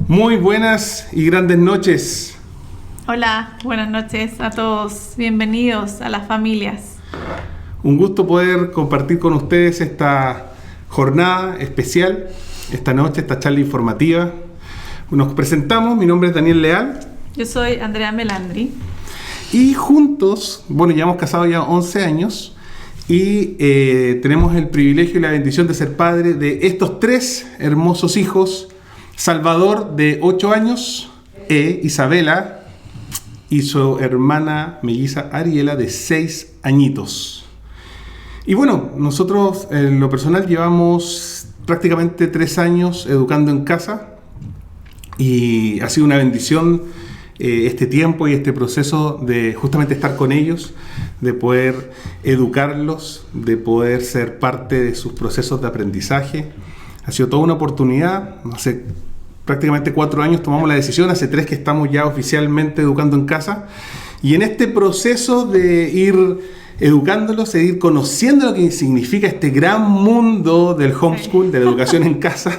Muy buenas y grandes noches. Hola, buenas noches a todos. Bienvenidos a las familias. Un gusto poder compartir con ustedes esta jornada especial, esta noche, esta charla informativa. Nos presentamos, mi nombre es Daniel Leal. Yo soy Andrea Melandri. Y juntos, llevamos casados ya 11 años y tenemos el privilegio y la bendición de ser padre de estos 3 hermosos hijos. Salvador, de 8 años, Isabela, y su hermana melliza Ariela, de 6 añitos. Y nosotros en lo personal llevamos prácticamente 3 años educando en casa y ha sido una bendición este tiempo y este proceso de justamente estar con ellos, de poder educarlos, de poder ser parte de sus procesos de aprendizaje. Ha sido toda una oportunidad. Hace prácticamente 4 años tomamos la decisión, hace 3 que estamos ya oficialmente educando en casa. Y en este proceso de ir educándolos, de ir conociendo lo que significa este gran mundo del homeschool, de la educación en casa,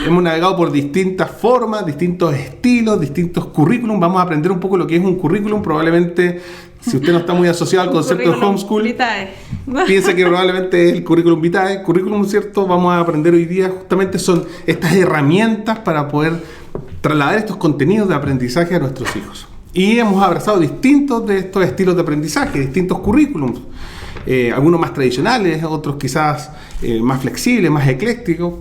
hemos navegado por distintas formas, distintos estilos, distintos currículum. Vamos a aprender un poco lo que es un currículum. Probablemente, si usted no está muy asociado al concepto de homeschool, piensa que probablemente es el currículum vitae. Currículum, ¿cierto? Vamos a aprender hoy día justamente son estas herramientas para poder trasladar estos contenidos de aprendizaje a nuestros hijos. Y hemos abrazado distintos de estos estilos de aprendizaje, distintos currículums. Algunos más tradicionales, otros quizás más flexibles, más eclécticos.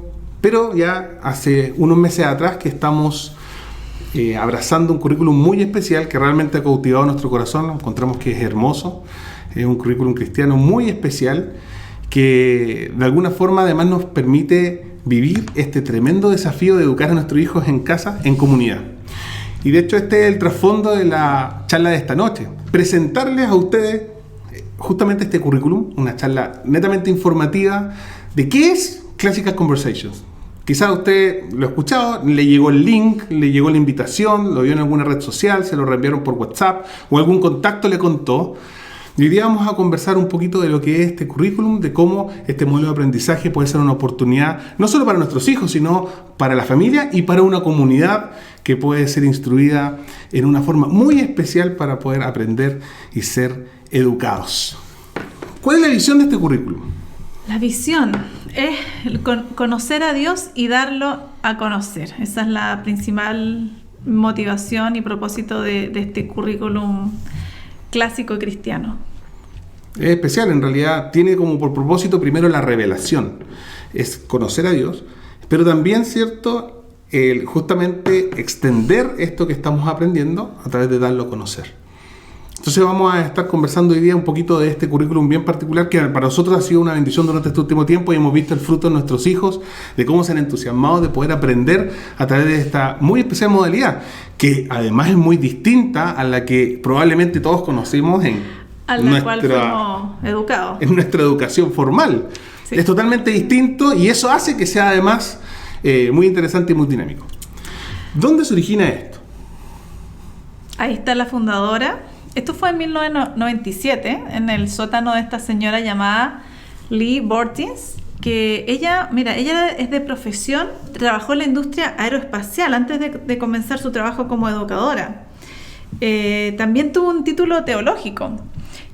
Pero ya hace unos meses atrás que estamos abrazando un currículum muy especial que realmente ha cautivado nuestro corazón. Encontramos que es hermoso, es un currículum cristiano muy especial que de alguna forma además nos permite vivir este tremendo desafío de educar a nuestros hijos en casa, en comunidad. Y de hecho este es el trasfondo de la charla de esta noche. Presentarles a ustedes justamente este currículum, una charla netamente informativa de qué es Classical Conversations. Quizás usted lo ha escuchado, le llegó el link, le llegó la invitación, lo vio en alguna red social, se lo reenviaron por WhatsApp o algún contacto le contó. Y hoy día vamos a conversar un poquito de lo que es este currículum, de cómo este modelo de aprendizaje puede ser una oportunidad no solo para nuestros hijos, sino para la familia y para una comunidad que puede ser instruida en una forma muy especial para poder aprender y ser educados. ¿Cuál es la visión de este currículum? La visión es conocer a Dios y darlo a conocer. Esa es la principal motivación y propósito de este currículum clásico cristiano. Es especial, en realidad tiene como por propósito primero la revelación, es conocer a Dios, pero también, ¿cierto?, justamente extender esto que estamos aprendiendo a través de darlo a conocer. Entonces vamos a estar conversando hoy día un poquito de este currículum bien particular que para nosotros ha sido una bendición durante este último tiempo y hemos visto el fruto de nuestros hijos, de cómo se han entusiasmado de poder aprender a través de esta muy especial modalidad, que además es muy distinta a la que probablemente todos conocemos en cual fuimos educados. En nuestra educación formal. Sí. Es totalmente distinto y eso hace que sea además muy interesante y muy dinámico. ¿Dónde se origina esto? Ahí está la fundadora. Esto fue en 1997, en el sótano de esta señora llamada Lee Bortins, que ella es de profesión, trabajó en la industria aeroespacial antes de comenzar su trabajo como educadora. También tuvo un título teológico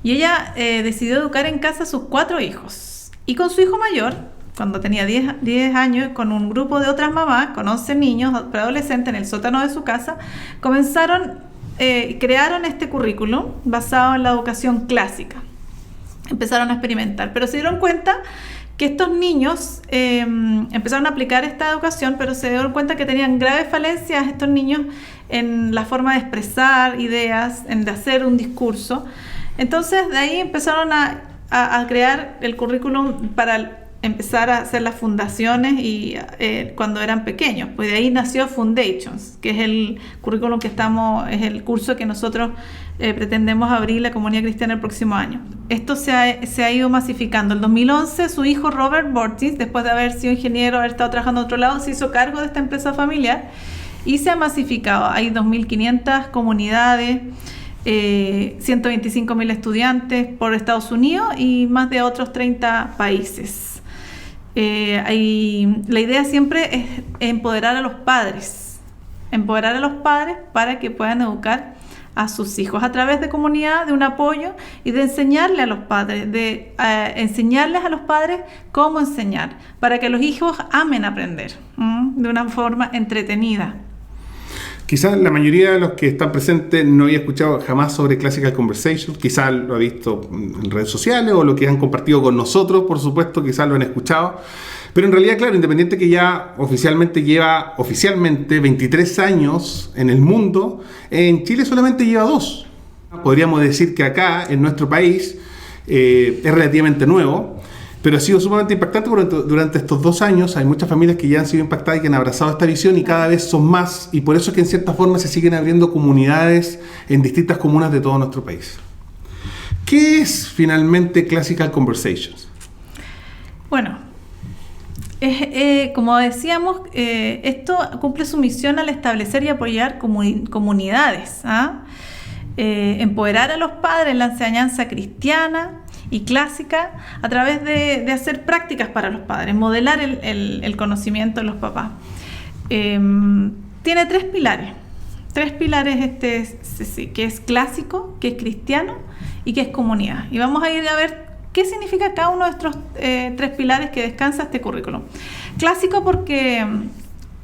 y ella decidió educar en casa a sus 4 hijos. Y con su hijo mayor, cuando tenía 10 años, con un grupo de otras mamás, con 11 niños preadolescentes en el sótano de su casa, crearon este currículum basado en la educación clásica. Empezaron a experimentar, pero se dieron cuenta que estos niños empezaron a aplicar esta educación, pero se dieron cuenta que tenían graves falencias estos niños en la forma de expresar ideas, en de hacer un discurso. Entonces de ahí empezaron a crear el currículum para empezar a hacer las fundaciones y cuando eran pequeños, pues de ahí nació Foundations, que es el currículum es el curso que nosotros pretendemos abrir la comunidad cristiana el próximo año. Esto se ha ido masificando. En 2011 su hijo Robert Bortins, después de haber sido ingeniero, haber estado trabajando en otro lado, se hizo cargo de esta empresa familiar y se ha masificado. Hay 2.500 comunidades, 125.000 estudiantes por Estados Unidos y más de otros 30 países. La idea siempre es empoderar a los padres empoderar a los padres para que puedan educar a sus hijos a través de comunidad, de un apoyo y de enseñarle a los padres, de enseñarles a los padres cómo enseñar, para que los hijos amen aprender de una forma entretenida. Quizás la mayoría de los que están presentes no había escuchado jamás sobre Classical Conversations, quizás lo ha visto en redes sociales o lo que han compartido con nosotros, por supuesto, quizás lo han escuchado. Pero en realidad, claro, Independiente que ya lleva 23 años en el mundo, en Chile solamente lleva 2. Podríamos decir que acá, en nuestro país, es relativamente nuevo, pero ha sido sumamente impactante durante estos 2 años. Hay muchas familias que ya han sido impactadas y que han abrazado esta visión y cada vez son más, y por eso es que en cierta forma se siguen abriendo comunidades en distintas comunas de todo nuestro país. ¿Qué es finalmente Classical Conversations? Bueno, como decíamos, esto cumple su misión al establecer y apoyar comunidades, empoderar a los padres en la enseñanza cristiana y clásica a través de hacer prácticas para los padres, modelar el conocimiento de los papás. Tiene 3 pilares. 3 pilares que es clásico, que es cristiano y que es comunidad. Y vamos a ir a ver ¿qué significa cada uno de estos 3 pilares que descansa este currículum? Clásico porque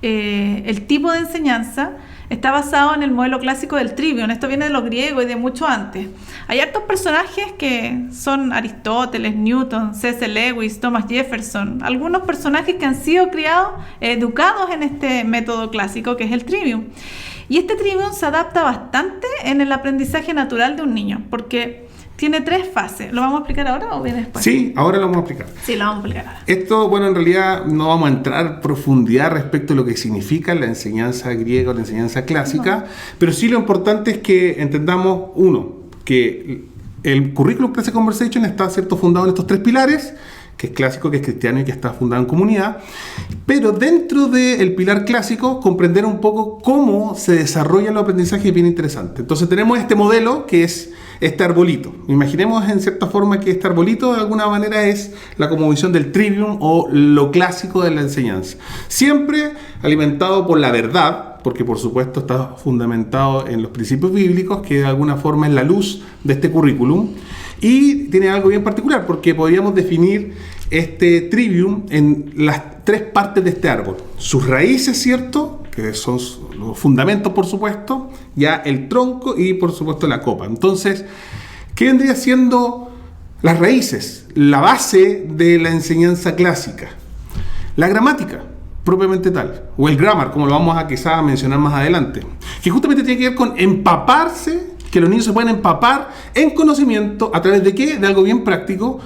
el tipo de enseñanza está basado en el modelo clásico del Trivium. Esto viene de los griegos y de mucho antes. Hay hartos personajes que son Aristóteles, Newton, C.S. Lewis, Thomas Jefferson, algunos personajes que han sido educados en este método clásico que es el Trivium. Y este Trivium se adapta bastante en el aprendizaje natural de un niño, porque tiene 3 fases. ¿Lo vamos a explicar ahora o viene después? Sí, ahora lo vamos a explicar. Sí, lo vamos a explicar ahora. Esto, bueno, en realidad no vamos a entrar en profundidad respecto a lo que significa la enseñanza griega o la enseñanza clásica, pero sí lo importante es que entendamos, que el currículum Classical Conversation está, ¿cierto?, fundado en estos 3 pilares, que es clásico, que es cristiano y que está fundado en comunidad, pero dentro del pilar clásico comprender un poco cómo se desarrolla el aprendizaje es bien interesante. Entonces tenemos este modelo que es este arbolito. Imaginemos en cierta forma que este arbolito de alguna manera es la cosmovisión del Trivium o lo clásico de la enseñanza. Siempre alimentado por la verdad, porque por supuesto está fundamentado en los principios bíblicos, que de alguna forma es la luz de este currículum. Y tiene algo bien particular, porque podríamos definir este Trivium en las 3 partes de este árbol. Sus raíces, ¿cierto?, que son los fundamentos, por supuesto, ya el tronco y, por supuesto, la copa. Entonces, ¿qué vendría siendo las raíces? La base de la enseñanza clásica. La gramática, propiamente tal, o el grammar, como lo vamos a quizás mencionar más adelante, que justamente tiene que ver con empaparse, que los niños se pueden empapar en conocimiento, ¿a través de qué? De algo bien práctico,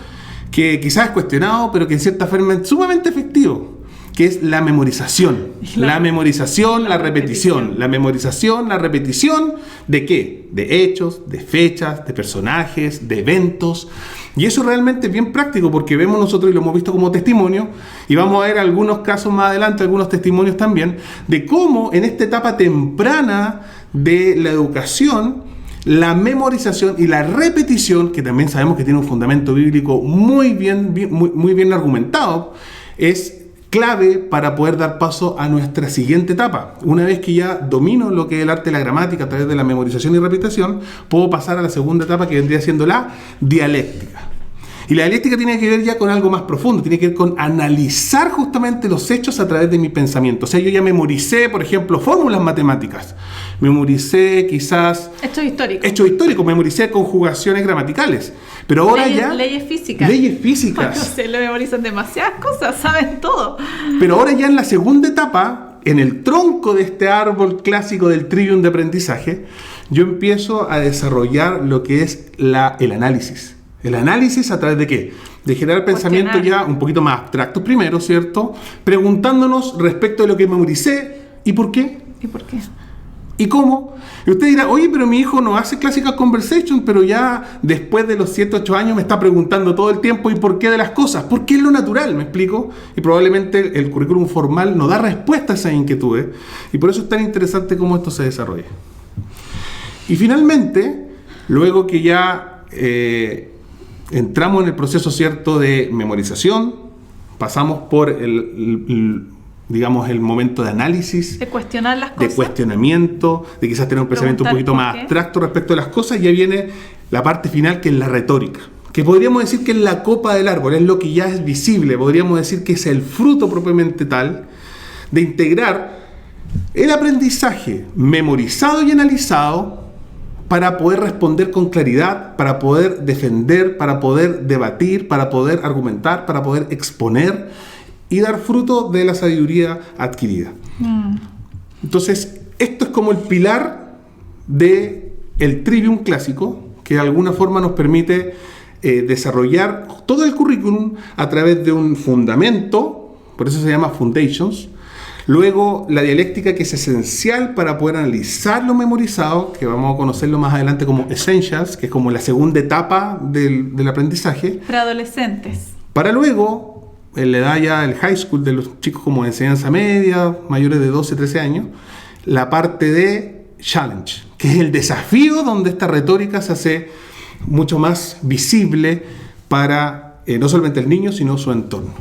que quizás es cuestionado, pero que en cierta forma es sumamente efectivo, que es la memorización. La memorización, la repetición. La memorización, la repetición, ¿de qué? De hechos, de fechas, de personajes, de eventos. Y eso realmente es bien práctico, porque vemos nosotros, y lo hemos visto como testimonio, y vamos a ver algunos casos más adelante, algunos testimonios también, de cómo en esta etapa temprana de la educación, la memorización y la repetición, que también sabemos que tiene un fundamento bíblico muy bien argumentado, es clave para poder dar paso a nuestra siguiente etapa. Una vez que ya domino lo que es el arte de la gramática a través de la memorización y repetición, puedo pasar a la segunda etapa, que vendría siendo la dialéctica. Y la dialéctica tiene que ver ya con algo más profundo, tiene que ver con analizar justamente los hechos a través de mi pensamiento. O sea, yo ya memoricé, por ejemplo, fórmulas matemáticas, memoricé quizás hechos históricos, memoricé conjugaciones gramaticales, pero ahora leyes físicas. Bueno, se le memorizan demasiadas cosas, saben todo. Pero ahora ya en la segunda etapa, en el tronco de este árbol clásico del Trivium de aprendizaje, yo empiezo a desarrollar lo que es el análisis. El análisis a través de ¿qué? De generar pensamientos ya un poquito más abstractos primero, ¿cierto? Preguntándonos respecto de lo que memoricé y por qué. ¿Y por qué? ¿Y cómo? Y usted dirá, oye, pero mi hijo no hace Classical Conversation, pero ya después de los 7, 8 años me está preguntando todo el tiempo ¿y por qué de las cosas? Porque es lo natural, ¿me explico? Y probablemente el currículum formal no da respuesta a esas inquietudes, y por eso es tan interesante cómo esto se desarrolla. Y finalmente, luego que ya entramos en el proceso, ¿cierto?, de memorización, pasamos por digamos, el momento de análisis, de cuestionar las cosas, de cuestionamiento, de quizás tener un pensamiento un poquito más abstracto respecto a las cosas. Y ya viene la parte final, que es la retórica, que podríamos decir que es la copa del árbol, es lo que ya es visible, podríamos decir que es el fruto propiamente tal de integrar el aprendizaje memorizado y analizado para poder responder con claridad, para poder defender, para poder debatir, para poder argumentar, para poder exponer y dar fruto de la sabiduría adquirida. Entonces, esto es como el pilar del Trivium clásico, que de alguna forma nos permite desarrollar todo el currículum a través de un fundamento, por eso se llama Foundations. Luego, la dialéctica, que es esencial para poder analizar lo memorizado, que vamos a conocerlo más adelante como Essentials, que es como la segunda etapa del aprendizaje. Para adolescentes. Para luego, en la edad ya del high school, de los chicos como de enseñanza media, mayores de 12, 13 años, la parte de Challenge, que es el desafío donde esta retórica se hace mucho más visible para no solamente el niño, sino su entorno.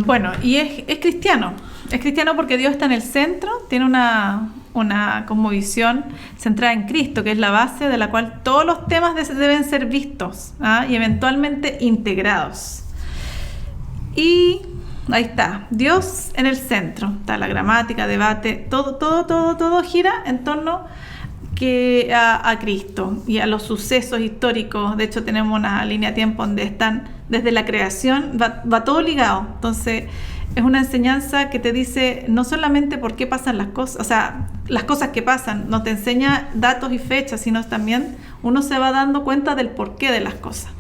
Bueno, y es cristiano. Es cristiano porque Dios está en el centro, tiene una cosmovisión centrada en Cristo, que es la base de la cual todos los temas deben ser vistos, y eventualmente integrados. Y ahí está, Dios en el centro. Está la gramática, debate, todo gira en torno a Cristo y a los sucesos históricos. De hecho, tenemos una línea de tiempo donde están desde la creación, va todo ligado. Entonces, es una enseñanza que te dice no solamente por qué pasan las cosas, o sea, las cosas que pasan, no te enseña datos y fechas, sino también uno se va dando cuenta del porqué de las cosas.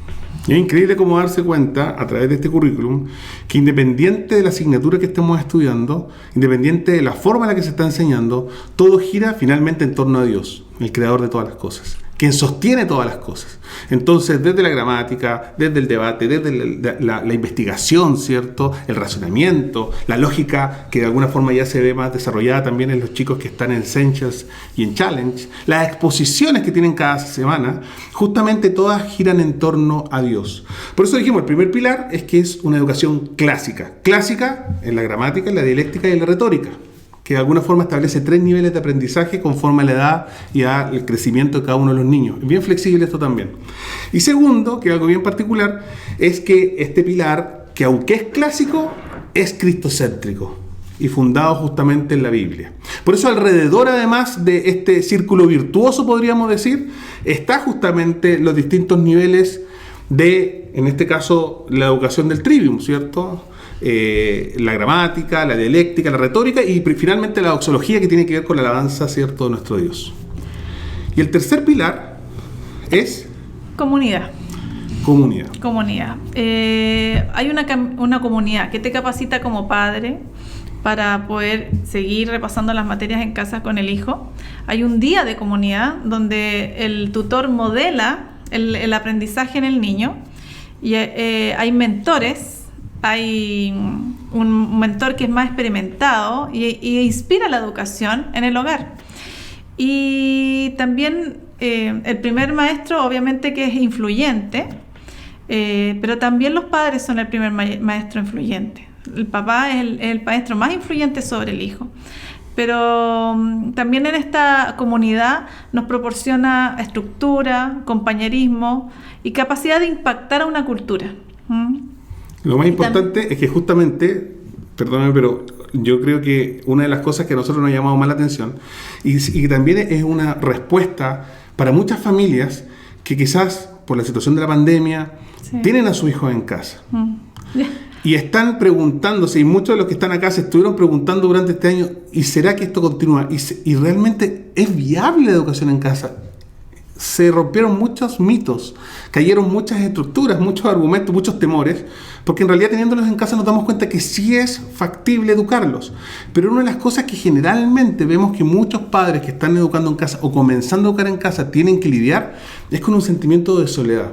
Y es increíble cómo darse cuenta a través de este currículum que, independiente de la asignatura que estemos estudiando, independiente de la forma en la que se está enseñando, todo gira finalmente en torno a Dios, el creador de todas las cosas, quien sostiene todas las cosas. Entonces, desde la gramática, desde el debate, desde la investigación, ¿cierto?, el razonamiento, la lógica, que de alguna forma ya se ve más desarrollada también en los chicos que están en Essentials y en Challenge, las exposiciones que tienen cada semana, justamente todas giran en torno a Dios. Por eso dijimos, el primer pilar es que es una educación clásica. Clásica en la gramática, en la dialéctica y en la retórica, que de alguna forma establece 3 niveles de aprendizaje conforme a la edad y al crecimiento de cada uno de los niños. Es bien flexible esto también. Y segundo, que es algo bien particular, es que este pilar, que aunque es clásico, es cristocéntrico y fundado justamente en la Biblia. Por eso alrededor, además de este círculo virtuoso, podríamos decir, está justamente los distintos niveles de, en este caso, la educación del Trivium, ¿cierto?, la gramática, la dialéctica, la retórica y finalmente la doxología, que tiene que ver con la alabanza, ¿cierto?, de nuestro Dios. Y el tercer pilar es comunidad. Comunidad. Hay una comunidad que te capacita como padre para poder seguir repasando las materias en casa con el hijo. Hay un día de comunidad donde el tutor modela el aprendizaje en el niño y hay mentores. Hay un mentor que es más experimentado y inspira la educación en el hogar. Y también el primer maestro, obviamente, que es influyente, pero también los padres son el primer maestro influyente. El papá es el maestro más influyente sobre el hijo. Pero también en esta comunidad nos proporciona estructura, compañerismo y capacidad de impactar a una cultura. Lo más importante es que justamente, perdóname, pero yo creo que una de las cosas que a nosotros nos ha llamado más la atención y que también es una respuesta para muchas familias que quizás por la situación de la pandemia tienen a sus hijos en casa y están preguntándose, y muchos de los que están acá se estuvieron preguntando durante este año, ¿y será que esto continúa? ¿Y realmente es viable la educación en casa? Se rompieron muchos mitos, cayeron muchas estructuras, muchos argumentos, muchos temores, porque en realidad teniéndolos en casa nos damos cuenta que sí es factible educarlos. Pero una de las cosas que generalmente vemos que muchos padres que están educando en casa o comenzando a educar en casa tienen que lidiar es con un sentimiento de soledad,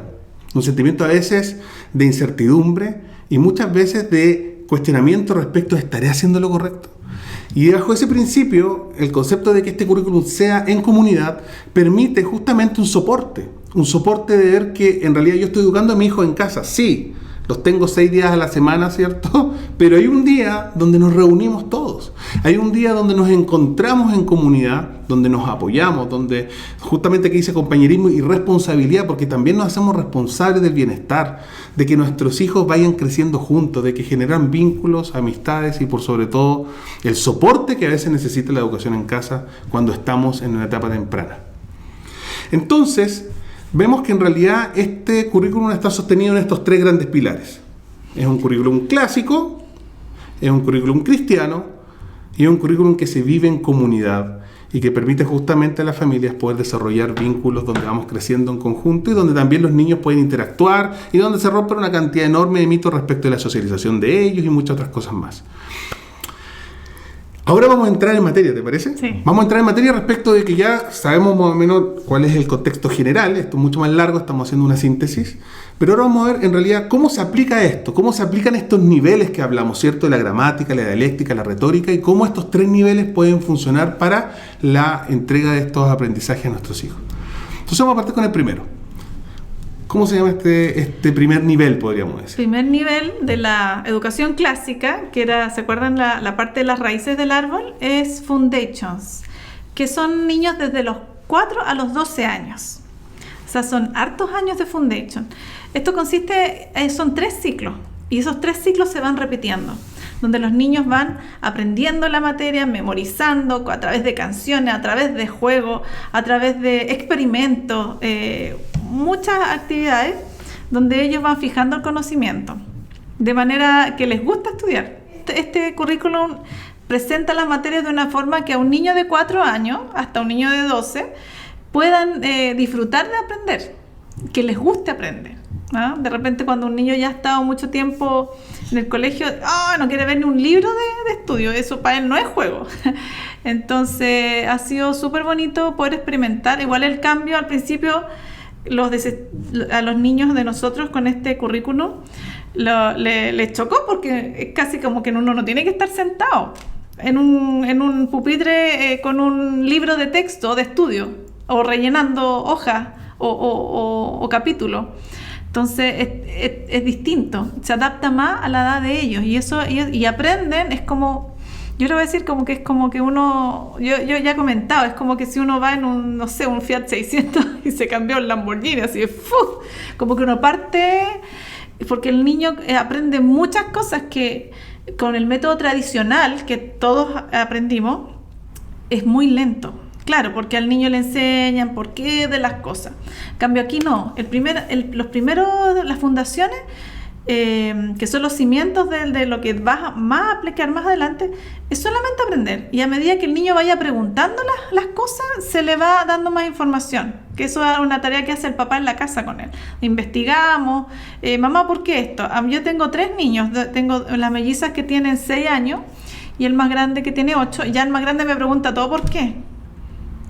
un sentimiento a veces de incertidumbre y muchas veces de cuestionamiento respecto a ¿estaré haciendo lo correcto? Y bajo ese principio, el concepto de que este currículum sea en comunidad permite justamente un soporte de ver que en realidad yo estoy educando a mi hijo en casa. Sí, los tengo 6 días a la semana, ¿cierto? Pero hay un día donde nos reunimos todos. Hay un día donde nos encontramos en comunidad, donde nos apoyamos, donde justamente aquí dice compañerismo y responsabilidad, porque también nos hacemos responsables del bienestar, de que nuestros hijos vayan creciendo juntos, de que generan vínculos, amistades y por sobre todo el soporte que a veces necesita la educación en casa cuando estamos en una etapa temprana. Entonces, vemos que en realidad este currículum está sostenido en estos 3 grandes pilares. Es un currículum clásico, es un currículum cristiano y es un currículum que se vive en comunidad y que permite justamente a las familias poder desarrollar vínculos donde vamos creciendo en conjunto y donde también los niños pueden interactuar y donde se rompe una cantidad enorme de mitos respecto a la socialización de ellos y muchas otras cosas más. Ahora vamos a entrar en materia, ¿te parece? Sí. Vamos a entrar en materia respecto de que ya sabemos más o menos cuál es el contexto general. Esto es mucho más largo, estamos haciendo una síntesis. Pero ahora vamos a ver en realidad cómo se aplica esto, cómo se aplican estos niveles que hablamos, ¿cierto? De la gramática, la dialéctica, la retórica y cómo estos 3 niveles pueden funcionar para la entrega de estos aprendizajes a nuestros hijos. Entonces vamos a partir con el primero. ¿Cómo se llama este primer nivel, podríamos decir? Primer nivel de la educación clásica, que era, ¿se acuerdan la parte de las raíces del árbol? Es Foundations, que son niños desde los 4 a los 12 años. O sea, son hartos años de Foundation. Esto consiste, son 3 ciclos, y esos 3 ciclos se van repitiendo, donde los niños van aprendiendo la materia, memorizando a través de canciones, a través de juegos, a través de experimentos, muchas actividades donde ellos van fijando el conocimiento, de manera que les gusta estudiar. Este currículum presenta las materias de una forma que a un niño de 4 años hasta un niño de 12 puedan disfrutar de aprender, que les guste aprender, ¿no? De repente cuando un niño ya ha estado mucho tiempo en el colegio, no quiere ver ni un libro de estudio, eso para él no es juego. Entonces ha sido súper bonito poder experimentar. Igual el cambio al principio a los niños de nosotros con este currículum les chocó, porque es casi como que uno no tiene que estar sentado en un pupitre con un libro de texto de estudio o rellenando hojas o capítulos. Entonces es distinto, se adapta más a la edad de ellos y aprenden. Es como, yo le voy a decir como que es como que uno, yo ya he comentado, es como que si uno va en un Fiat 600 y se cambió el Lamborghini, así como que uno parte, porque el niño aprende muchas cosas que con el método tradicional que todos aprendimos es muy lento. Claro, porque al niño le enseñan por qué de las cosas. En cambio aquí no. Las fundaciones, que son los cimientos de lo que vas a aplicar más adelante, es solamente aprender. Y a medida que el niño vaya preguntando las cosas, se le va dando más información. Que eso es una tarea que hace el papá en la casa con él. Investigamos. Mamá, ¿por qué esto? Yo tengo 3 niños. Tengo las mellizas que tienen 6 años y el más grande que tiene 8. Ya el más grande me pregunta todo por qué.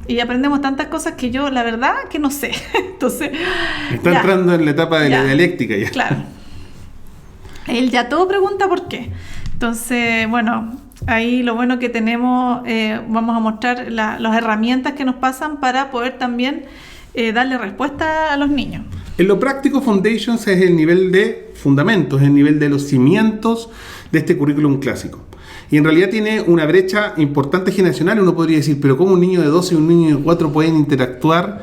Y aprendemos tantas cosas que yo, la verdad, que no sé. Entonces, está entrando en la etapa de la dialéctica ya. Claro. Él ya todo pregunta por qué. Entonces, bueno, ahí lo bueno que tenemos, vamos a mostrar las herramientas que nos pasan para poder también darle respuesta a los niños. En lo práctico, Foundations es el nivel de fundamentos, es el nivel de los cimientos de este currículum clásico. Y en realidad tiene una brecha importante generacional. Uno podría decir, pero ¿cómo un niño de 12 y un niño de 4 pueden interactuar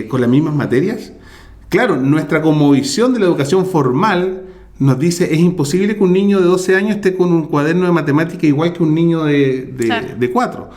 con las mismas materias? Claro, nuestra cosmovisión de la educación formal nos dice, es imposible que un niño de 12 años esté con un cuaderno de matemática igual que un niño de 4.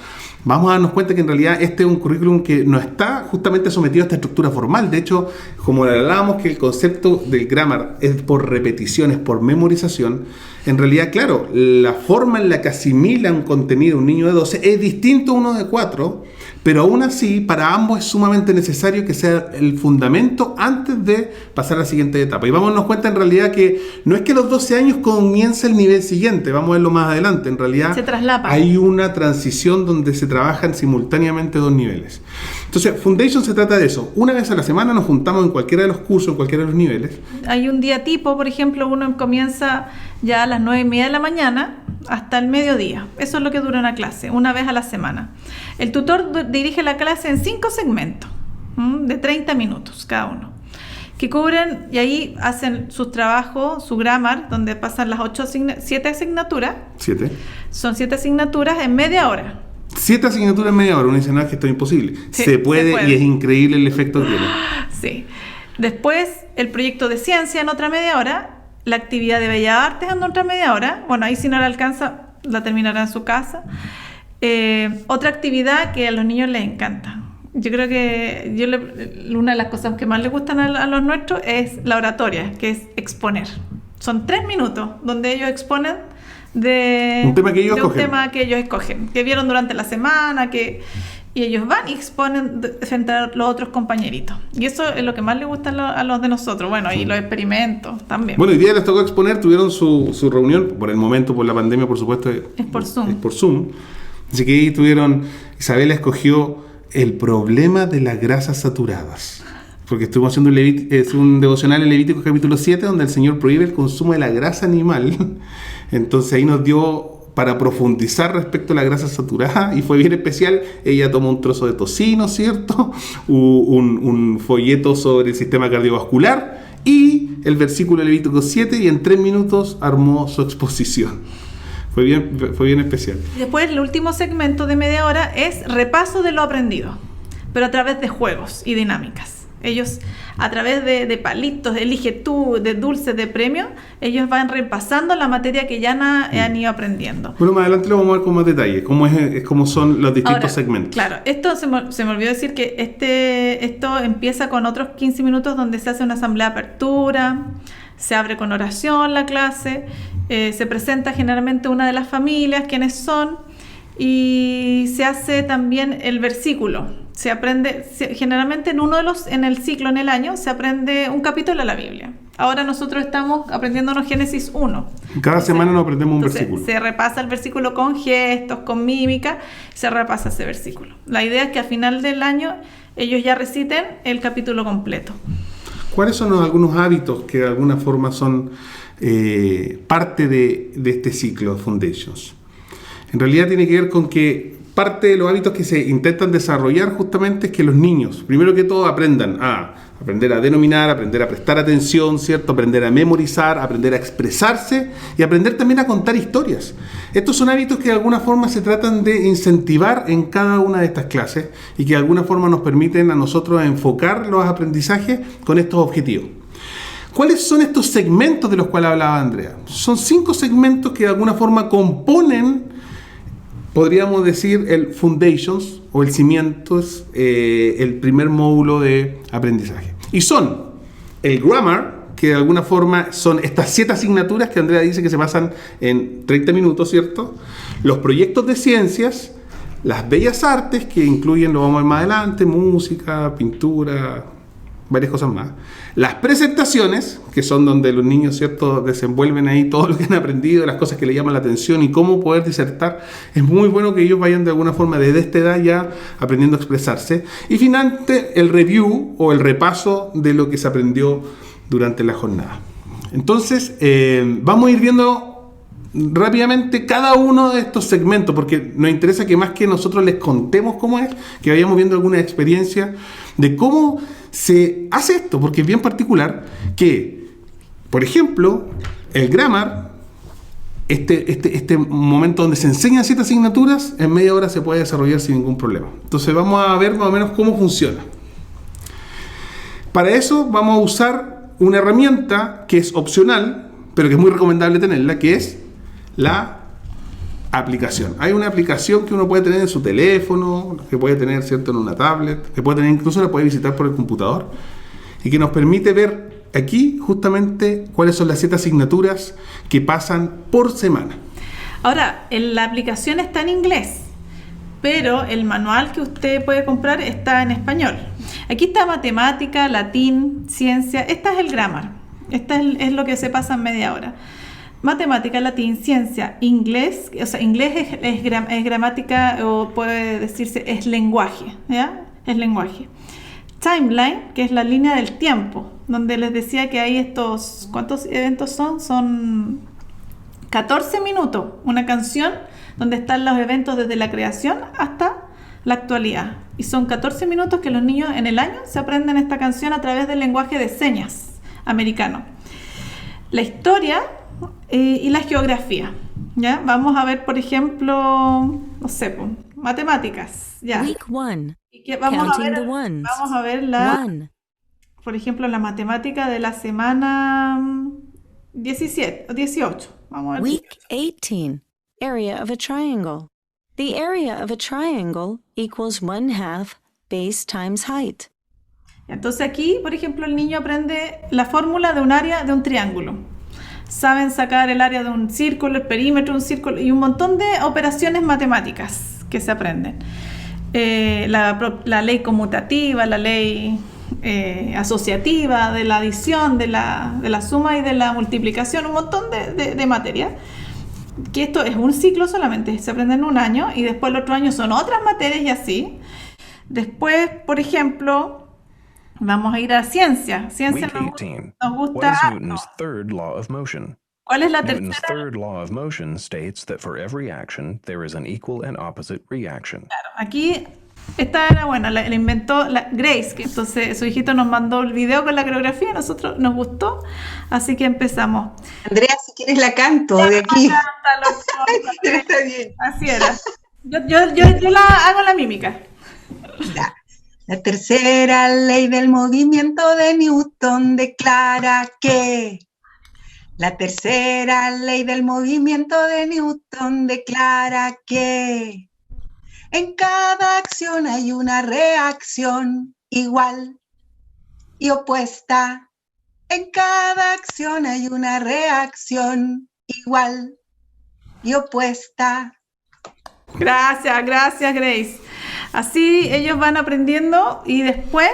Vamos a darnos cuenta que en realidad este es un currículum que no está justamente sometido a esta estructura formal. De hecho, como hablábamos que el concepto del grammar es por repeticiones, por memorización, en realidad, claro, la forma en la que asimila un contenido un niño de 12 es distinto a uno de 4, pero aún así, para ambos es sumamente necesario que sea el fundamento antes de pasar a la siguiente etapa. Y vamos a darnos cuenta en realidad que no es que a los 12 años comience el nivel siguiente, vamos a verlo más adelante. En realidad se traslapa. Hay una transición donde se trabajan simultáneamente 2 niveles. Entonces, Foundation se trata de eso. Una vez a la semana nos juntamos en cualquiera de los cursos, en cualquiera de los niveles. Hay un día tipo, por ejemplo, uno comienza ya a las 9:30 de la mañana hasta el mediodía. Eso es lo que dura una clase, una vez a la semana. El tutor dirige la clase en 5 segmentos, de 30 minutos cada uno. que cubren, y ahí hacen sus trabajos, su grammar, donde pasan las 7 asignaturas. 7. Son 7 asignaturas en media hora. 7 asignaturas en media hora. Uno dice, no, es que esto es imposible. Sí, se puede y es increíble el efecto que tiene. Sí. Después, el proyecto de ciencia en otra media hora, la actividad de bellas artes en otra media hora. Bueno, ahí si no la alcanza, la terminará en su casa. Otra actividad que a los niños les encanta. Yo creo que una de las cosas que más les gustan a los nuestros es la oratoria, que es exponer. Son 3 minutos donde ellos exponen de un tema que ellos escogen, que vieron durante la semana, y ellos van y exponen frente a los otros compañeritos. Y eso es lo que más les gusta a los de nosotros. Bueno, y los experimentos también. Bueno, hoy día les tocó exponer, tuvieron su reunión, por el momento, por la pandemia, por supuesto. Es por Zoom. Es por Zoom. Así que ahí Isabela escogió el problema de las grasas saturadas. Porque estuvimos haciendo un devocional en Levítico capítulo 7, donde el Señor prohíbe el consumo de la grasa animal. Entonces ahí nos dio para profundizar respecto a la grasa saturada, y fue bien especial. Ella tomó un trozo de tocino, ¿cierto? Un folleto sobre el sistema cardiovascular y el versículo de Levítico 7, y en 3 minutos armó su exposición. Fue bien especial. Después, el último segmento de media hora es repaso de lo aprendido, pero a través de juegos y dinámicas. Ellos, a través de palitos, de elige tú, de dulces, de premios, ellos van repasando la materia que ya han ido aprendiendo. Bueno, más adelante lo vamos a ver con más detalle, cómo son los distintos segmentos. Claro, esto se me olvidó decir que esto empieza con otros 15 minutos donde se hace una asamblea de apertura, se abre con oración la clase, se presenta generalmente una de las familias, quiénes son, y se hace también el versículo. Se aprende, generalmente en el ciclo, en el año, se aprende un capítulo de la Biblia. Ahora nosotros estamos aprendiéndonos Génesis 1. Cada semana nos aprendemos un versículo. Se repasa el versículo con gestos, con mímica, se repasa ese versículo. La idea es que al final del año ellos ya reciten el capítulo completo. ¿Cuáles son algunos hábitos que de alguna forma son parte de este ciclo de Foundations? En realidad tiene que ver con que parte de los hábitos que se intentan desarrollar justamente es que los niños, primero que todo, aprendan a aprender a denominar, aprender a prestar atención, ¿cierto? Aprender a memorizar, aprender a expresarse y aprender también a contar historias. Estos son hábitos que de alguna forma se tratan de incentivar en cada una de estas clases y que de alguna forma nos permiten a nosotros enfocar los aprendizajes con estos objetivos. ¿Cuáles son estos segmentos de los cuales hablaba Andrea? Son 5 segmentos que de alguna forma componen, podríamos decir, el Foundations o el Cimientos, el primer módulo de aprendizaje. Y son el Grammar, que de alguna forma son estas 7 asignaturas que Andrea dice que se pasan en 30 minutos, ¿cierto? Los proyectos de ciencias, las bellas artes, que incluyen, lo vamos a ver más adelante, música, pintura, varias cosas más. Las presentaciones, que son donde los niños, ¿cierto?, desenvuelven ahí todo lo que han aprendido, las cosas que les llaman la atención y cómo poder disertar. Es muy bueno que ellos vayan de alguna forma desde esta edad ya aprendiendo a expresarse. Y finalmente el review o el repaso de lo que se aprendió durante la jornada. Entonces, vamos a ir viendo rápidamente cada uno de estos segmentos, porque nos interesa que más que nosotros les contemos cómo es, que vayamos viendo alguna experiencia de cómo se hace esto, porque es bien particular que, por ejemplo, el Grammar, este momento donde se enseñan 7 asignaturas, en media hora se puede desarrollar sin ningún problema. Entonces vamos a ver más o menos cómo funciona. Para eso vamos a usar una herramienta que es opcional, pero que es muy recomendable tenerla, que es la aplicación. Hay una aplicación que uno puede tener en su teléfono, que puede tener, ¿cierto?, en una tablet, que puede tener, incluso la puede visitar por el computador, y que nos permite ver aquí justamente cuáles son las 7 asignaturas que pasan por semana. Ahora, la aplicación está en inglés, pero el manual que usted puede comprar está en español. Aquí está matemática, latín, ciencia. Esta es el Grammar. Esta es lo que se pasa en media hora. Matemática, latín, ciencia, inglés. O sea, inglés es gramática, o puede decirse es lenguaje, ¿ya? Es lenguaje. Timeline, que es la línea del tiempo, donde les decía que hay estos... ¿Cuántos eventos son? Son 14 minutos. Una canción donde están los eventos desde la creación hasta la actualidad. Y son 14 minutos que los niños en el año se aprenden esta canción a través del lenguaje de señas americano. La historia y la geografía. ¿Ya? Vamos a ver, por ejemplo, no sé, matemáticas. ¿Ya? Week 1. Y que vamos a ver One. por ejemplo, la matemática de la semana 17 o 18. Vamos a ver. Week 18. Area of a triangle. The area of a triangle equals 1/2 base times height. Entonces aquí, por ejemplo, el niño aprende la fórmula de un área de un triángulo. Saben sacar el área de un círculo, el perímetro de un círculo y un montón de operaciones matemáticas que se aprenden. La ley conmutativa, la ley asociativa, de la adición, de la suma y de la multiplicación, un montón de materias. Que esto es un ciclo solamente, se aprende en un año y después el otro año son otras materias y así. Después, por ejemplo, vamos a ir a ciencia. Ciencia nos gusta. What is Newton's third law of motion? ¿Cuál es la Newton's tercera? third law of motion states that for every action there is an equal and opposite reaction. Claro, aquí esta era buena, la inventó Grace, que entonces su hijito nos mandó el video con la coreografía, a nosotros nos gustó, así que empezamos. Andrea, si quieres la canto de aquí. Cántalo, Está bien. así era. Yo la hago la mímica. Ya. La tercera ley del movimiento de Newton declara que. La tercera ley del movimiento de Newton declara que. En cada acción hay una reacción igual y opuesta. En cada acción hay una reacción igual y opuesta. Gracias, Grace. Así ellos van aprendiendo y después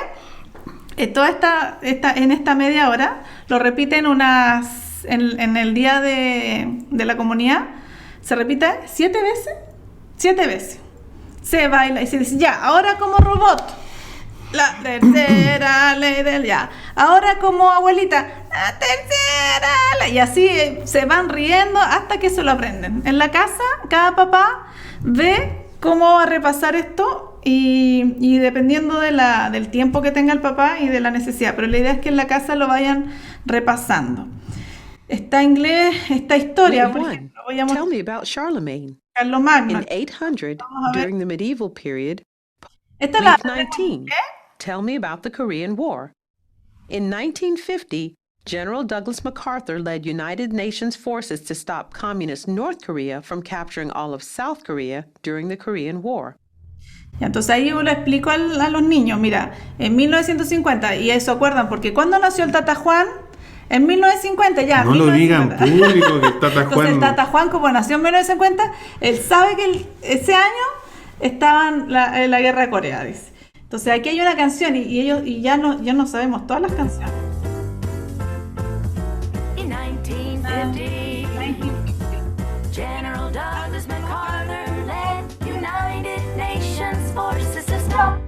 toda en esta media hora lo repiten en el día de la comunidad, se repite 7 veces. 7 veces. Se baila y se dice, ya, ahora como robot, la tercera ley del ya. Ahora como abuelita, la tercera ley. Y así se van riendo hasta que se lo aprenden. En la casa, cada papá ve cómo va a repasar esto y dependiendo del tiempo que tenga el papá y de la necesidad. Pero la idea es que en la casa lo vayan repasando. Está inglés, esta historia. Week Por 1. ejemplo, voy a mostrar Tell me about Charlemagne. Carlomagno. In 800, Vamos a ver. during the medieval period. Esta es la Week 19. Tell me about the Korean War. In 1950, General Douglas MacArthur led United Nations forces to stop communist North Korea from capturing all of South Korea during the Korean War. Ya, entonces ahí yo le explico a los niños, mira, en 1950, y eso acuerdan, porque ¿cuándo nació el Tata Juan? En 1950 ya. No lo digan en público que el Tata Juan. Entonces el Tata Juan, como nació en 1950, él sabe que ese año estaban en la guerra de Corea, dice. Entonces aquí hay una canción y ya no sabemos todas las canciones. In 1950, General Douglas MacArthur led United Nations forces to stop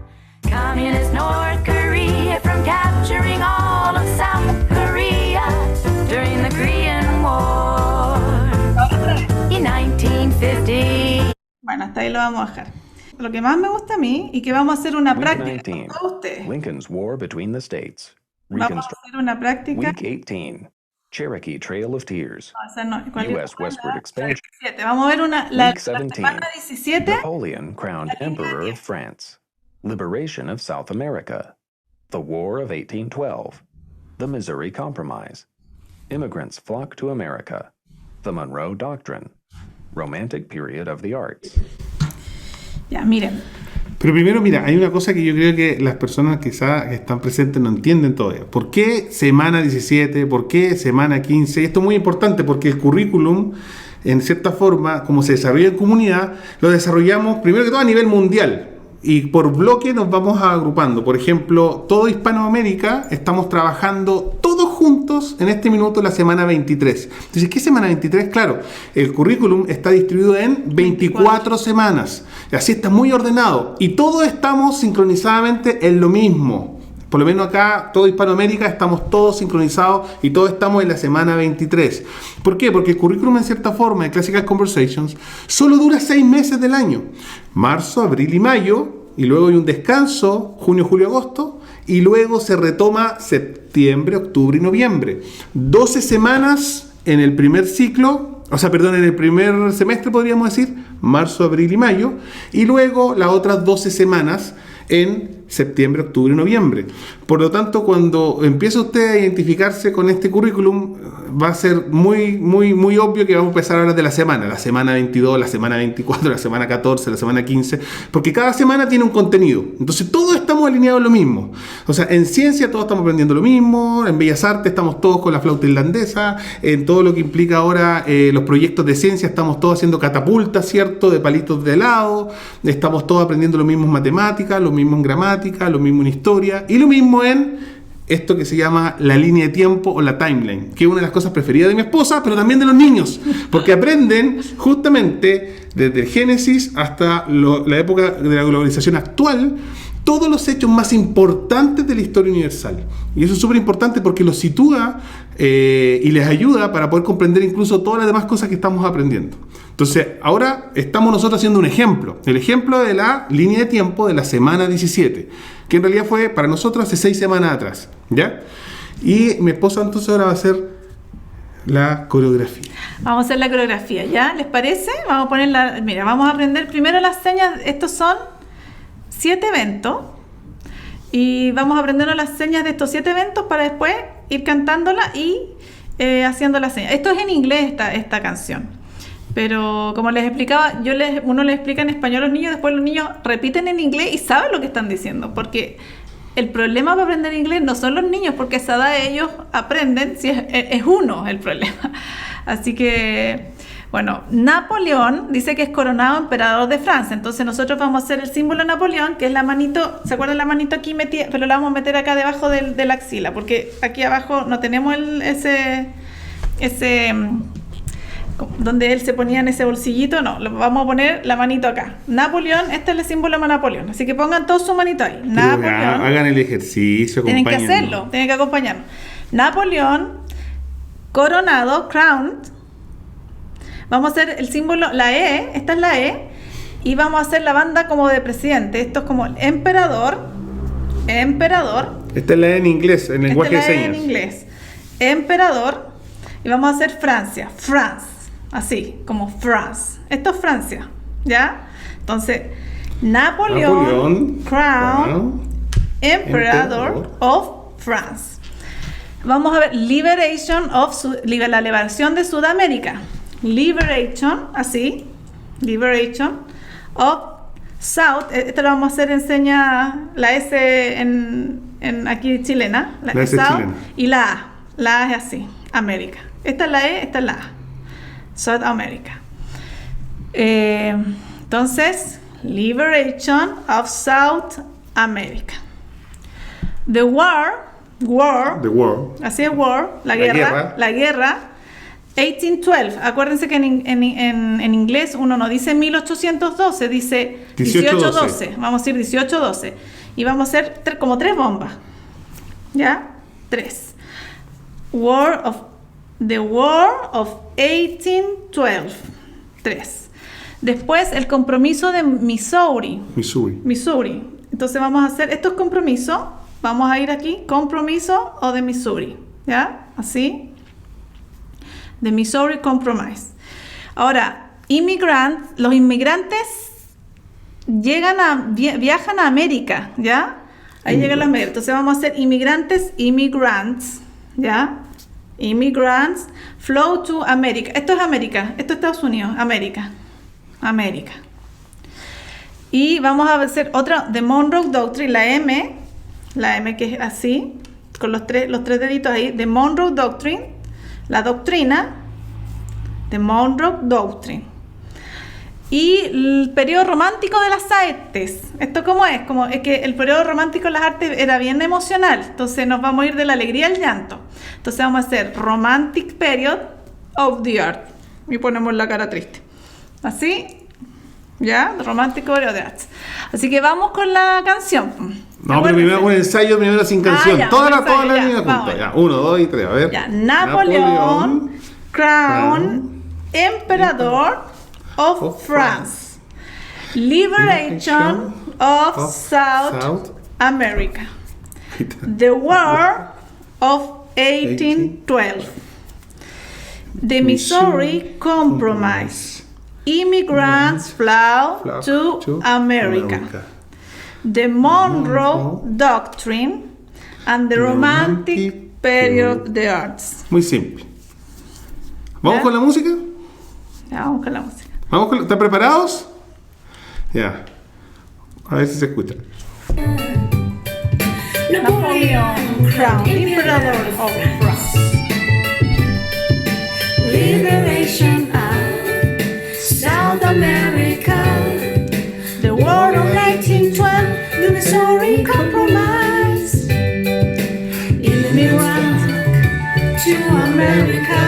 communist North Korea from capturing all of South Korea during the Korean War. In 1950. Bueno, hasta ahí lo vamos a dejar. Lo que más me gusta a mí y que vamos a hacer una Week práctica 19. con todos ustedes. Lincoln's War Between the States. Vamos a Reconstruct. hacer una práctica. Week 18. Cherokee Trail of Tears. O sea, no, ¿cuál es? U.S. westward expansion. 17. Vamos a ver la Week 17. semana 17. Napoleon crowned Emperor of France. Liberation of South America. The War of 1812. The Missouri Compromise. Immigrants flock to America. The Monroe Doctrine. Romantic period of the arts. Ya, miren. Pero primero, mira, hay una cosa que yo creo que las personas quizás que están presentes no entienden todavía. ¿Por qué semana 17? ¿Por qué semana 15? Y esto es muy importante porque el currículum, en cierta forma, como se desarrolla en comunidad, lo desarrollamos primero que todo a nivel mundial. Y por bloque nos vamos agrupando. Por ejemplo, todo Hispanoamérica estamos trabajando todos juntos en este minuto la semana 23. Entonces, ¿qué semana 23? Claro, el currículum está distribuido en 24 semanas. Y así está muy ordenado. Y todos estamos sincronizadamente en lo mismo. por lo menos acá, todo Hispanoamérica, estamos todos sincronizados y todos estamos en la semana 23. ¿Por qué? Porque el currículum, en cierta forma, de Classical Conversations, solo dura 6 meses del año. Marzo, abril y mayo, y luego hay un descanso, junio, julio, agosto, y luego se retoma septiembre, octubre y noviembre. 12 semanas en el primer ciclo, en el primer semestre podríamos decir, marzo, abril y mayo, y luego las otras 12 semanas en septiembre, octubre y noviembre. Por lo tanto, cuando empiece usted a identificarse con este currículum, va a ser muy obvio que vamos a empezar a hablar de la semana 22, la semana 24, la semana 14, la semana 15, porque cada semana tiene un contenido. Entonces todos estamos alineados en lo mismo. O sea, en ciencia todos estamos aprendiendo lo mismo, en Bellas Artes estamos todos con la flauta irlandesa, en todo lo que implica ahora los proyectos de ciencia estamos todos haciendo catapultas, ¿cierto? De palitos de helado, estamos todos aprendiendo lo mismo en matemáticas, lo mismo en gramática, lo mismo en historia y lo mismo en esto que se llama la línea de tiempo o la timeline, que es una de las cosas preferidas de mi esposa, pero también de los niños, porque aprenden justamente desde el Génesis hasta la época de la globalización actual, todos los hechos más importantes de la historia universal. Y eso es súper importante porque los sitúa y les ayuda para poder comprender incluso todas las demás cosas que estamos aprendiendo. Entonces, ahora estamos nosotros haciendo un ejemplo. El ejemplo de la línea de tiempo de la semana 17, que en realidad fue para nosotros hace 6 semanas atrás, ¿ya? Y mi esposa entonces ahora va a hacer la coreografía. Vamos a hacer la coreografía, ¿ya? ¿Les parece? Vamos a poner vamos a aprender primero las señas. Estos son 7 eventos. Y vamos a aprendernos las señas de estos 7 eventos para después ir cantándola y haciendo las señas. Esto es en inglés esta canción. Pero como les explicaba, uno les explica en español a los niños, después los niños repiten en inglés y saben lo que están diciendo. Porque el problema para aprender inglés no son los niños, porque a esa edad ellos aprenden, si es uno el problema. Así que, bueno, Napoleón dice que es coronado emperador de Francia. Entonces nosotros vamos a hacer el símbolo de Napoleón, que es la manito, ¿se acuerdan la manito aquí metida? Pero la vamos a meter acá debajo de la axila, porque aquí abajo no tenemos ese donde él se ponía en ese bolsillito, no, vamos a poner la manito acá. Napoleón, este es el símbolo de Napoleón, así que pongan todos su manito ahí. Napoleón. Hagan el ejercicio, tienen que hacerlo, tienen que acompañarnos. Napoleón, coronado, crowned. Vamos a hacer el símbolo, la E, esta es la E, y vamos a hacer la banda como de presidente. Esto es como emperador. Esta es la E en inglés, en lenguaje de señas. En inglés. Emperador. Y vamos a hacer Francia, France. Así, como France. Esto es Francia, ¿ya? Entonces, Napoleón crown, Emperador of France. Vamos a ver Liberation of la liberación de Sudamérica. Liberation, así. Liberation of South. Esto lo vamos a hacer enseña la S en aquí chilena. La S South chilena. Y la A. La A es así, América. Esta es la E, esta es la A. South America. Entonces, Liberation of South America. The war, así es war, la guerra. 1812. Acuérdense que en inglés uno no dice 1812, dice 1812. Vamos a decir 1812. Y vamos a hacer como 3 bombas. ¿Ya? 3. The War of 1812. 3. Después el compromiso de Missouri. Entonces vamos a hacer estos compromisos. Vamos a ir aquí, compromiso o de Missouri. ¿Ya? Así. The Missouri Compromise. Ahora, los inmigrantes viajan a América. ¿Ya? Ahí llegan los medios. Entonces vamos a hacer immigrants. ¿Ya? Immigrants flow to America. Esto es América, esto es Estados Unidos, América. Y vamos a hacer otra, The Monroe Doctrine, la M que es así, con los tres deditos ahí, The Monroe Doctrine, la doctrina, The Monroe Doctrine. Y el periodo romántico de las artes. ¿Esto cómo es? Como es que el periodo romántico de las artes era bien emocional. Entonces nos vamos a ir de la alegría al llanto. Entonces vamos a hacer Romantic Period of the Art. Y ponemos la cara triste. Así. ¿Ya? The Romantic Opera of the Arts. Así que vamos con la canción. No, pero primero un ensayo, primero sin canción. ya, toda un la ensayo, línea ya, junta. vamos. Ya, 1, 2 y 3. A ver. Ya, Napoleón, Crown, Emperador of France. Liberation of South America. The War of 1812. The Missouri Compromise. Immigrants flow to America. The Monroe Doctrine and the Romantic Period of the Arts. Muy simple. ¿Vamos ¿Ya? con la música? Ya, vamos con la música. ¿Están preparados? Ya. A ver si se escucha. Napoleon, Crown, Emperor of France. Liberation of South America. The War of 1812, the Missouri Compromise. Immigrants to America.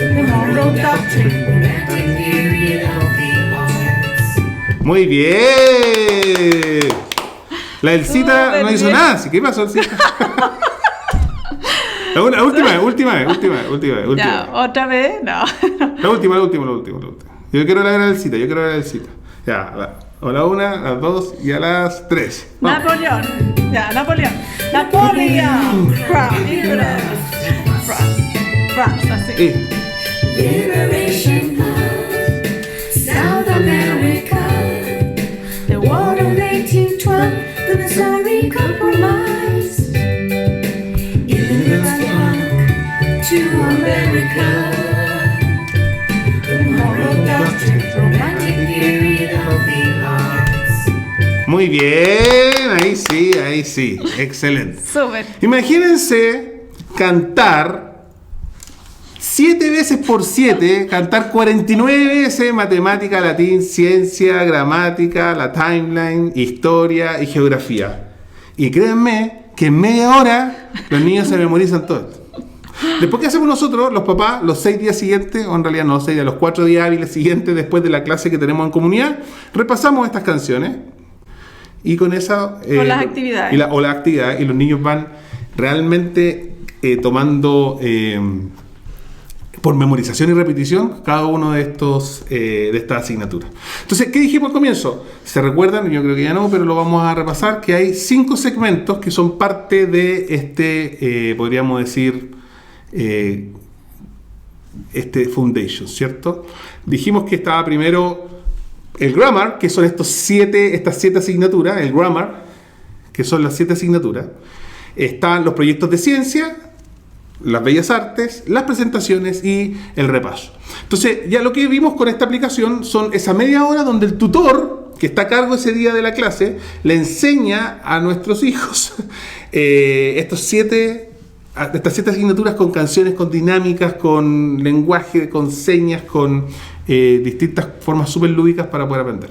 the Monroe Doctrine. Romantic period of the arts. Muy bien. La Elcita Súper no hizo bien. nada. ¿Qué pasó, Elcita? La última vez. Ya, otra vez, no. La última. Yo quiero ver a la Elcita. Ya, a la 1, a las 2 y a las 3. Vamos. Napoleón, Napoleon, Crown, Emperor of France, así. Y Liberation of South America. The War of 1812, the Missouri Compromise. Immigrants flock to America. The Monroe Doctrine, romantic period of the arts. muy bien. Ahí sí. Excelente. Súper. Imagínense cantar 7 veces por 7, cantar 49 veces matemática, latín, ciencia, gramática, la timeline, historia y geografía. Y créanme que en media hora los niños se memorizan todo esto. Después, ¿qué hacemos nosotros, los papás, los 6 días siguientes, o en realidad no 6 días, los 4 días hábiles siguientes después de la clase que tenemos en comunidad? Repasamos estas canciones y con esa... Con las actividades. O las actividades, y los niños van realmente tomando... por memorización y repetición cada uno de estos de estas asignaturas. Entonces, ¿qué dijimos al comienzo? ¿Se recuerdan? Yo creo que ya no, pero lo vamos a repasar, que hay 5 segmentos que son parte de este, podríamos decir, este foundation, ¿cierto? Dijimos que estaba primero el grammar, que son estas 7 asignaturas, el grammar, que son las 7 asignaturas. Están los proyectos de ciencia, las bellas artes, las presentaciones y el repaso. Entonces, ya lo que vimos con esta aplicación son esa media hora donde el tutor, que está a cargo ese día de la clase, le enseña a nuestros hijos estas 7 asignaturas con canciones, con dinámicas, con lenguaje, con señas, con distintas formas súper lúdicas para poder aprender.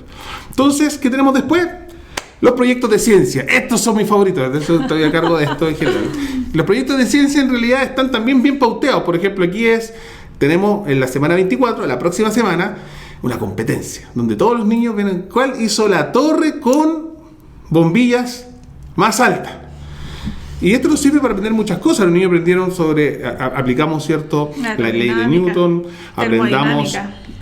Entonces, ¿qué tenemos después? Los proyectos de ciencia. Estos son mis favoritos, de eso estoy a cargo de esto en general. Los proyectos de ciencia en realidad están también bien pauteados. Por ejemplo, aquí tenemos en la semana 24, la próxima semana, una competencia, donde todos los niños ven cuál hizo la torre con bombillas más alta. Y esto nos sirve para aprender muchas cosas. Los niños aprendieron aplicamos, ¿cierto?, la ley de Newton, aprendamos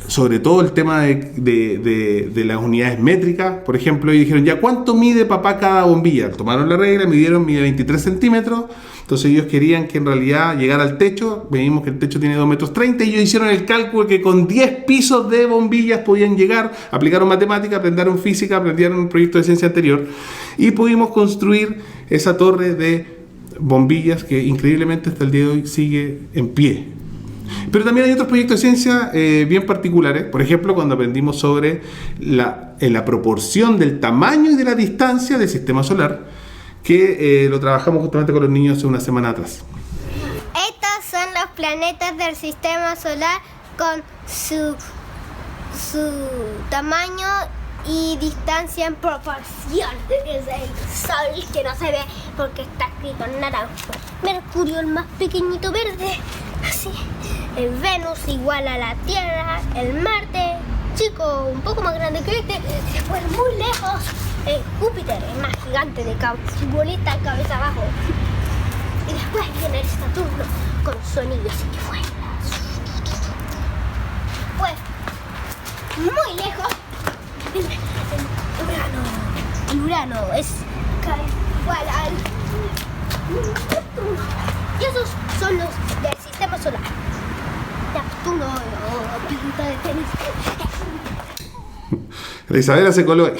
sobre todo el tema de las unidades métricas, por ejemplo, y dijeron, ya, ¿cuánto mide papá cada bombilla? Tomaron la regla, mide 23 centímetros, entonces ellos querían que en realidad llegara al techo, vimos que el techo tiene 2,30 metros, y ellos hicieron el cálculo que con 10 pisos de bombillas podían llegar, aplicaron matemática, aprendieron física, aprendieron un proyecto de ciencia anterior, y pudimos construir esa torre de bombillas que increíblemente hasta el día de hoy sigue en pie. Pero también hay otros proyectos de ciencia bien particulares. Por ejemplo, cuando aprendimos sobre la proporción del tamaño y de la distancia del sistema solar, que lo trabajamos justamente con los niños hace una semana atrás. Estos son los planetas del sistema solar con su tamaño y distancia en proporción. Es el Sol, que no se ve porque está escrito en naranjo. Mercurio, el más pequeñito verde, así. El Venus igual a la Tierra, el Marte chico, un poco más grande que este, y después muy lejos, Júpiter, el más gigante de bolita cabeza abajo. Y después viene el Saturno con su anillo así que fue. Pues, muy lejos, el Urano es igual al Neptuno. Y esos son los del sistema solar. Neptuno o pelota de tenis. La Isabela se coló ahí.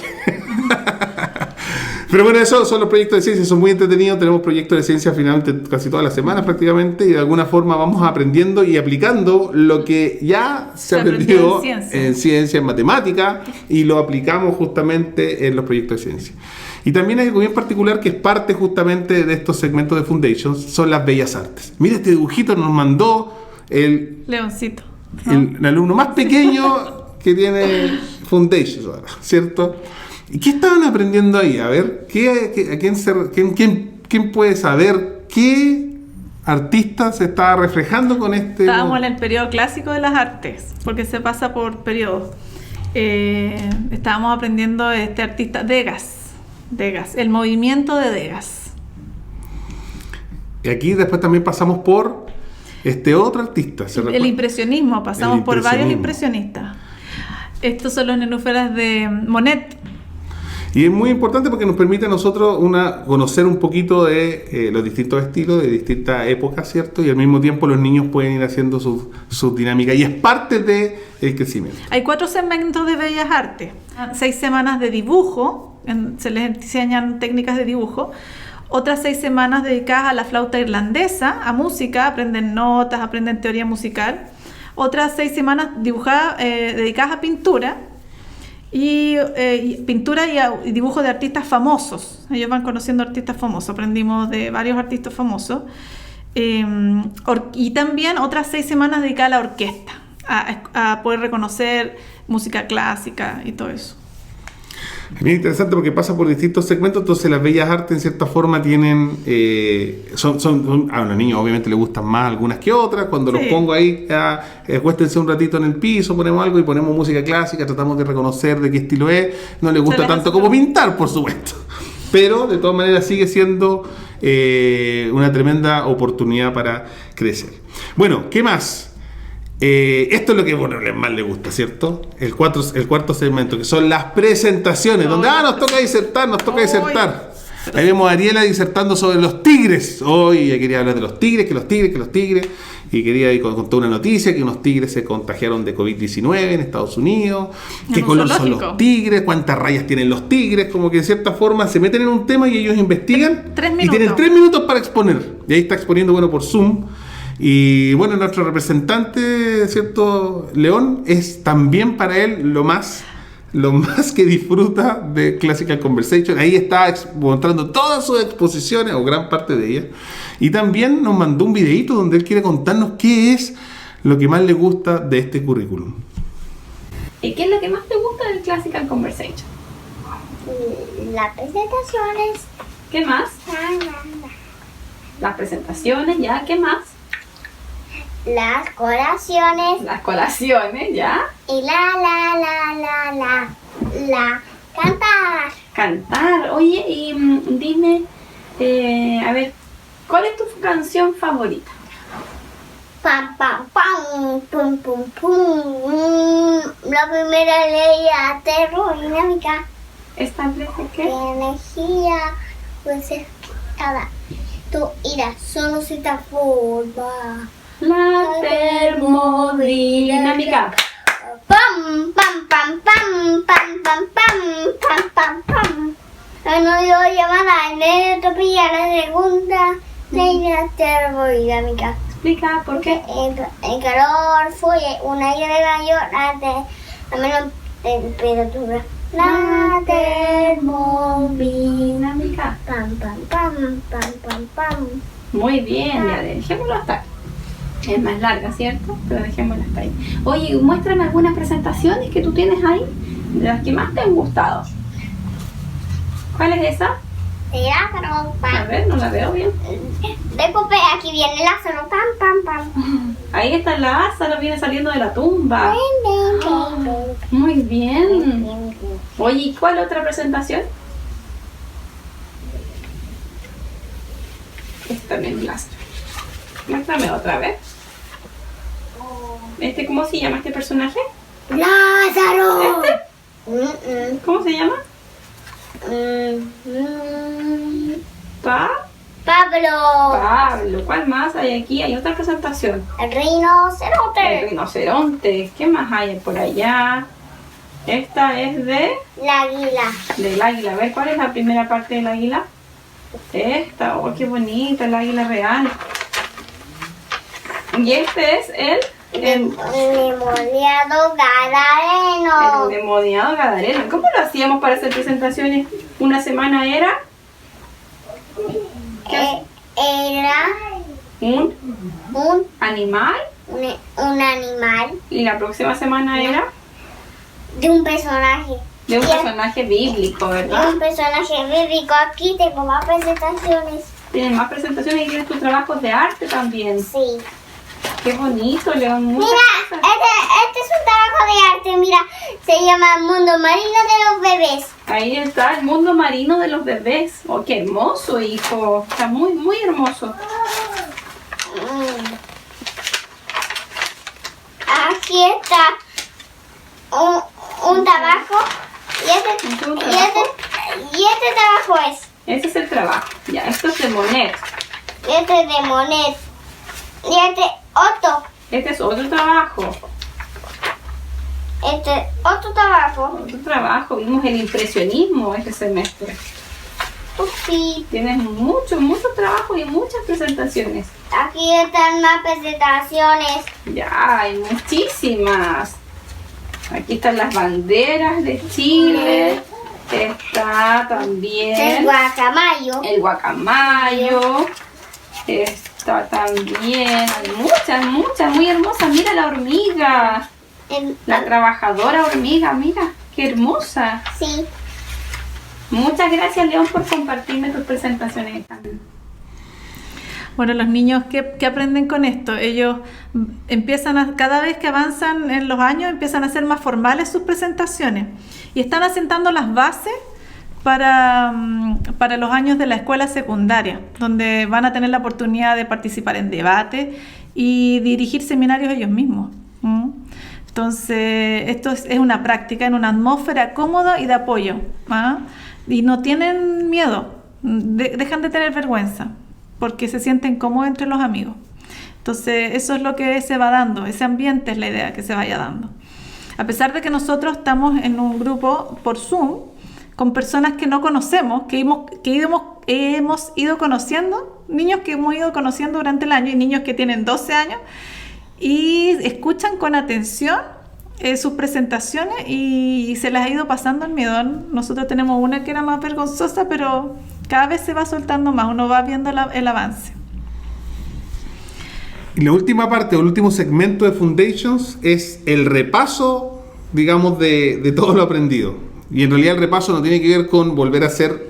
Pero bueno, esos son los proyectos de ciencia, son muy entretenidos. Tenemos proyectos de ciencia finalmente casi todas las semanas prácticamente, y de alguna forma vamos aprendiendo y aplicando lo que ya se aprendió en ciencia, en matemática, y lo aplicamos justamente en los proyectos de ciencia. Y también hay algo bien particular que es parte justamente de estos segmentos de Foundations, son las bellas artes. Mira, este dibujito nos mandó el Leoncito. el alumno más pequeño que tiene Foundations ahora, ¿cierto? ¿Y qué estaban aprendiendo ahí? A ver, ¿quién puede saber qué artista se estaba reflejando con este? Estábamos en el periodo clásico de las artes, porque se pasa por periodos. Estábamos aprendiendo de este artista Degas, el movimiento de Degas. Y aquí después también pasamos por este otro artista. El impresionismo, pasamos por varios impresionistas. Estos son los nenúfares de Monet. Y es muy importante porque nos permite a nosotros conocer un poquito de los distintos estilos, de distintas épocas, ¿cierto? Y al mismo tiempo los niños pueden ir haciendo sus dinámicas, y es parte del crecimiento. Hay 4 segmentos de bellas artes, 6 semanas de dibujo, se les enseñan técnicas de dibujo, otras 6 semanas dedicadas a la flauta irlandesa, a música, aprenden notas, aprenden teoría musical, otras 6 semanas dedicadas a pintura, y pintura y dibujo de artistas famosos. Ellos van conociendo artistas famosos, aprendimos de varios artistas famosos, y también otras 6 semanas dedicadas a la orquesta, a poder reconocer música clásica y todo eso. Es bien interesante porque pasa por distintos segmentos. Entonces las bellas artes en cierta forma tienen a los niños obviamente les gustan más algunas que otras. Cuando los pongo ahí, acuéstense un ratito en el piso, ponemos algo y ponemos música clásica, tratamos de reconocer de qué estilo es. No les gusta tanto como pintar, por supuesto, pero de todas maneras sigue siendo una tremenda oportunidad para crecer. Bueno, ¿qué más? Esto es lo que más le gusta, ¿cierto? El cuarto segmento, que son las presentaciones, donde nos toca disertar. Ahí vemos a Ariela disertando sobre los tigres. Hoy ella quería hablar de los tigres, que los tigres, y quería contar una noticia, que unos tigres se contagiaron de COVID-19 en Estados Unidos, qué color son los tigres, cuántas rayas tienen los tigres, como que de cierta forma se meten en un tema y ellos investigan 3 minutos. Y tienen 3 minutos para exponer. Y ahí está exponiendo, por Zoom. Y bueno, nuestro representante, ¿cierto? León, es también para él lo más que disfruta de Classical Conversation. Ahí está mostrando todas sus exposiciones, o gran parte de ellas. Y también nos mandó un videito donde él quiere contarnos qué es lo que más le gusta de este currículum. ¿Y qué es lo que más te gusta del Classical Conversation? Las presentaciones. ¿Qué más? Las presentaciones, ¿ya? ¿Qué más? Las colaciones. Las colaciones, ¿ya? Y cantar. Cantar. Oye, y dime, a ver, ¿cuál es tu canción favorita? Pam, pam, pam, pum, pum, pum. La primera ley termodinámica. ¿Establece qué? Energía, pues es cada. Tú irás solo si te forma. La termodinámica. Pam, pam, pam, pam, pam, pam, pam, pam, pam, pam. No dio llamada en entropía, la segunda ley de la termodinámica. Explica por qué. El calor fluye una aire mayor a menor temperatura. La termodinámica. Pam, pam, pam, pam, pam, pam. Muy bien, ya dejémoslo hasta ahí. Es más larga, ¿cierto? Pero dejémosla hasta ahí. Oye, muéstrame algunas presentaciones que tú tienes ahí, de las que más te han gustado. ¿Cuál es esa? La trompa. A ver, no la veo bien. Después aquí viene la zona, pam, pam, pam. Ahí Ahí está Lázaro, viene saliendo de la tumba. Muy bien. Oye, ¿y cuál otra presentación? Esta también Lázaro. Muéstrame otra vez. ¿Cómo se llama este personaje? ¡Lázaro! ¿Cómo se llama? Pablo. ¿Cuál más hay aquí? Hay otra presentación. El rinoceronte. El rinoceronte. ¿Qué más hay por allá? Esta es de... La águila. Del águila. A ver, ¿cuál es la primera parte del águila? Esta. Oh, qué bonita, el águila real. Y este es el endemoniado gadareno. El endemoniado gadareno. ¿Cómo lo hacíamos para hacer presentaciones? Una semana era... Era un animal. Un animal. Y la próxima semana era... De un personaje. De un personaje bíblico, ¿verdad? De un personaje bíblico. Aquí tengo más presentaciones. Tienes más presentaciones y tienes tus trabajos de arte también. Sí. Qué bonito, León. Mira, este es un trabajo de arte. Mira, se llama El mundo marino de los bebés. Ahí está, el mundo marino de los bebés. Oh, qué hermoso, hijo. Está muy, muy hermoso. Aquí está un trabajo. Y este trabajo es. Ese es el trabajo. Ya, esto es de Monet. Este es de Monet. Y este otro. Este es otro trabajo. Este otro trabajo. Otro trabajo. Vimos el impresionismo este semestre. Sí. Tienes mucho trabajo y muchas presentaciones. Aquí están más presentaciones. Ya, hay muchísimas. Aquí están las banderas de Chile. Está también el guacamayo. El guacamayo. Está también, hay muchas, muy hermosas. Mira la hormiga. La trabajadora hormiga, mira, qué hermosa. Sí. Muchas gracias, León, por compartirme tus presentaciones. Bueno, los niños, ¿qué aprenden con esto? Ellos empiezan cada vez que avanzan en los años, empiezan a hacer más formales sus presentaciones y están asentando las bases para los años de la escuela secundaria, donde van a tener la oportunidad de participar en debates y dirigir seminarios ellos mismos. Entonces, esto es una práctica en una atmósfera cómoda y de apoyo. Y no tienen miedo, dejan de tener vergüenza, porque se sienten cómodos entre los amigos. Entonces, eso es lo que se va dando, ese ambiente es la idea que se vaya dando. A pesar de que nosotros estamos en un grupo por Zoom, con personas que no conocemos, que hemos ido conociendo, niños que hemos ido conociendo durante el año y niños que tienen 12 años y escuchan con atención sus presentaciones y se les ha ido pasando el miedo. Nosotros tenemos una que era más vergonzosa, pero cada vez se va soltando más, uno va viendo el avance. Y la última parte, o el último segmento de Foundations es el repaso, digamos, de todo lo aprendido. Y en realidad el repaso no tiene que ver con volver a hacer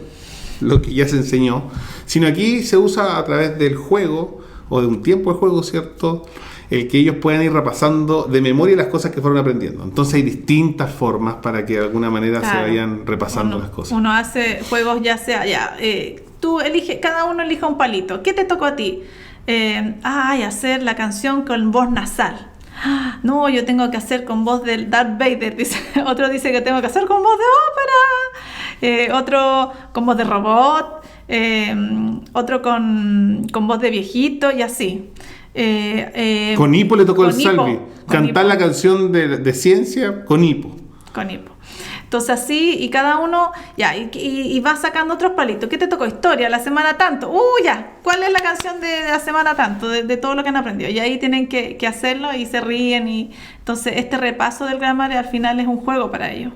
lo que ya se enseñó, sino aquí se usa a través del juego, o de un tiempo de juego, ¿cierto?, el que ellos puedan ir repasando de memoria las cosas que fueron aprendiendo. Entonces hay distintas formas para que de alguna manera se vayan repasando las cosas. Uno hace juegos ya sea, tú eliges, cada uno elija un palito. ¿Qué te tocó a ti? Hacer la canción con voz nasal. No, yo tengo que hacer con voz del Darth Vader, dice. Otro dice que tengo que hacer con voz de ópera, otro con voz de robot, otro con voz de viejito y así. Con hipo le tocó el hipo, Salvi cantar la canción de ciencia con hipo. Con hipo. Entonces así, y cada uno, y va sacando otros palitos. ¿Qué te tocó? Historia, la semana tanto. ¿Cuál es la canción de la semana tanto? De todo lo que han aprendido. Y ahí tienen que hacerlo y se ríen. Y entonces este repaso del grammar al final es un juego para ellos.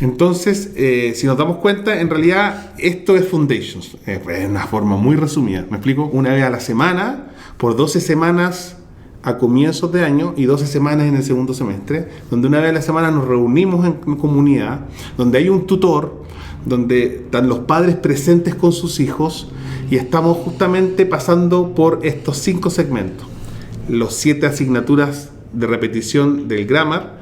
Entonces, si nos damos cuenta, en realidad esto es Foundations. Es una forma muy resumida. ¿Me explico? Una vez a la semana, por 12 semanas a comienzos de año y 12 semanas en el segundo semestre, donde una vez a la semana nos reunimos en comunidad, donde hay un tutor, donde están los padres presentes con sus hijos y estamos justamente pasando por estos 5 segmentos. los 7 asignaturas de repetición del grammar,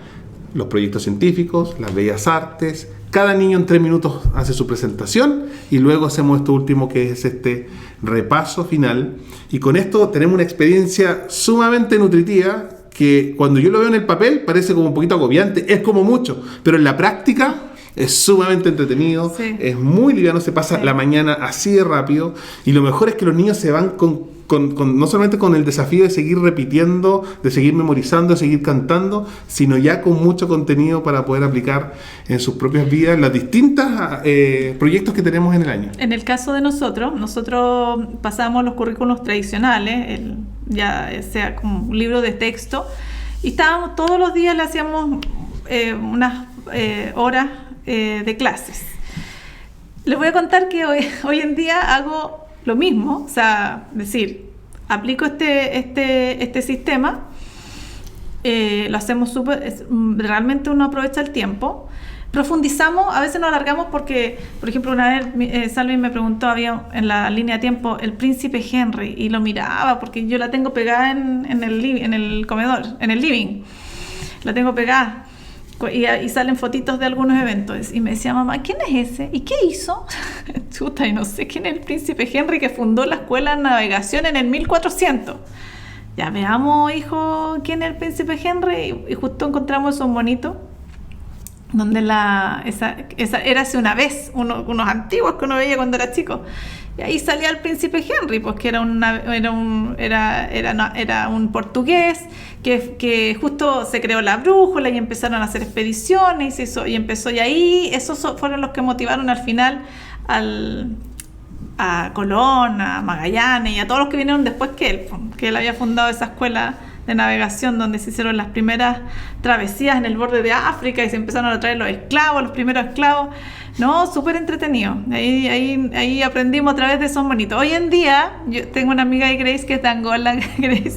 los proyectos científicos, las bellas artes. Cada niño en 3 minutos hace su presentación y luego hacemos esto último que es este repaso final. Y con esto tenemos una experiencia sumamente nutritiva que cuando yo lo veo en el papel parece como un poquito agobiante, es como mucho, pero en la práctica es sumamente entretenido, Sí. es muy liviano, se pasa la mañana así de rápido y lo mejor es que los niños se van con no solamente con el desafío de seguir repitiendo, de seguir memorizando, de seguir cantando, sino ya con mucho contenido para poder aplicar en sus propias vidas los distintos proyectos que tenemos en el año. En el caso de nosotros pasamos los currículos tradicionales, ya sea como un libro de texto, y estábamos todos los días, le hacíamos unas horas de clases. Les voy a contar que hoy en día hago lo mismo, o sea, decir, aplico este sistema, lo hacemos realmente uno aprovecha el tiempo, profundizamos, a veces nos alargamos porque, por ejemplo, una vez Salvi me preguntó, había en la línea de tiempo el príncipe Henry, y lo miraba porque yo la tengo pegada en el comedor, en el living, la tengo pegada. Y salen fotitos de algunos eventos y me decía, mamá, ¿quién es ese? ¿Y qué hizo? Chuta, y no sé quién es el príncipe Henry que fundó la escuela de navegación en el 1400. Ya veamos, hijo, quién es el príncipe Henry. Y justo encontramos esos monitos donde esa era hace una vez, unos antiguos que uno veía cuando era chico. Y ahí salía el príncipe Henry, pues que era un portugués que justo se creó la brújula y empezaron a hacer expediciones y ahí esos fueron los que motivaron al final a Colón, a Magallanes y a todos los que vinieron después que él había fundado esa escuela de navegación donde se hicieron las primeras travesías en el borde de África y se empezaron a traer los primeros esclavos. No, súper entretenido. Ahí aprendimos a través de esos monitos. Hoy en día, yo tengo una amiga de Grace que es de Angola, Grace,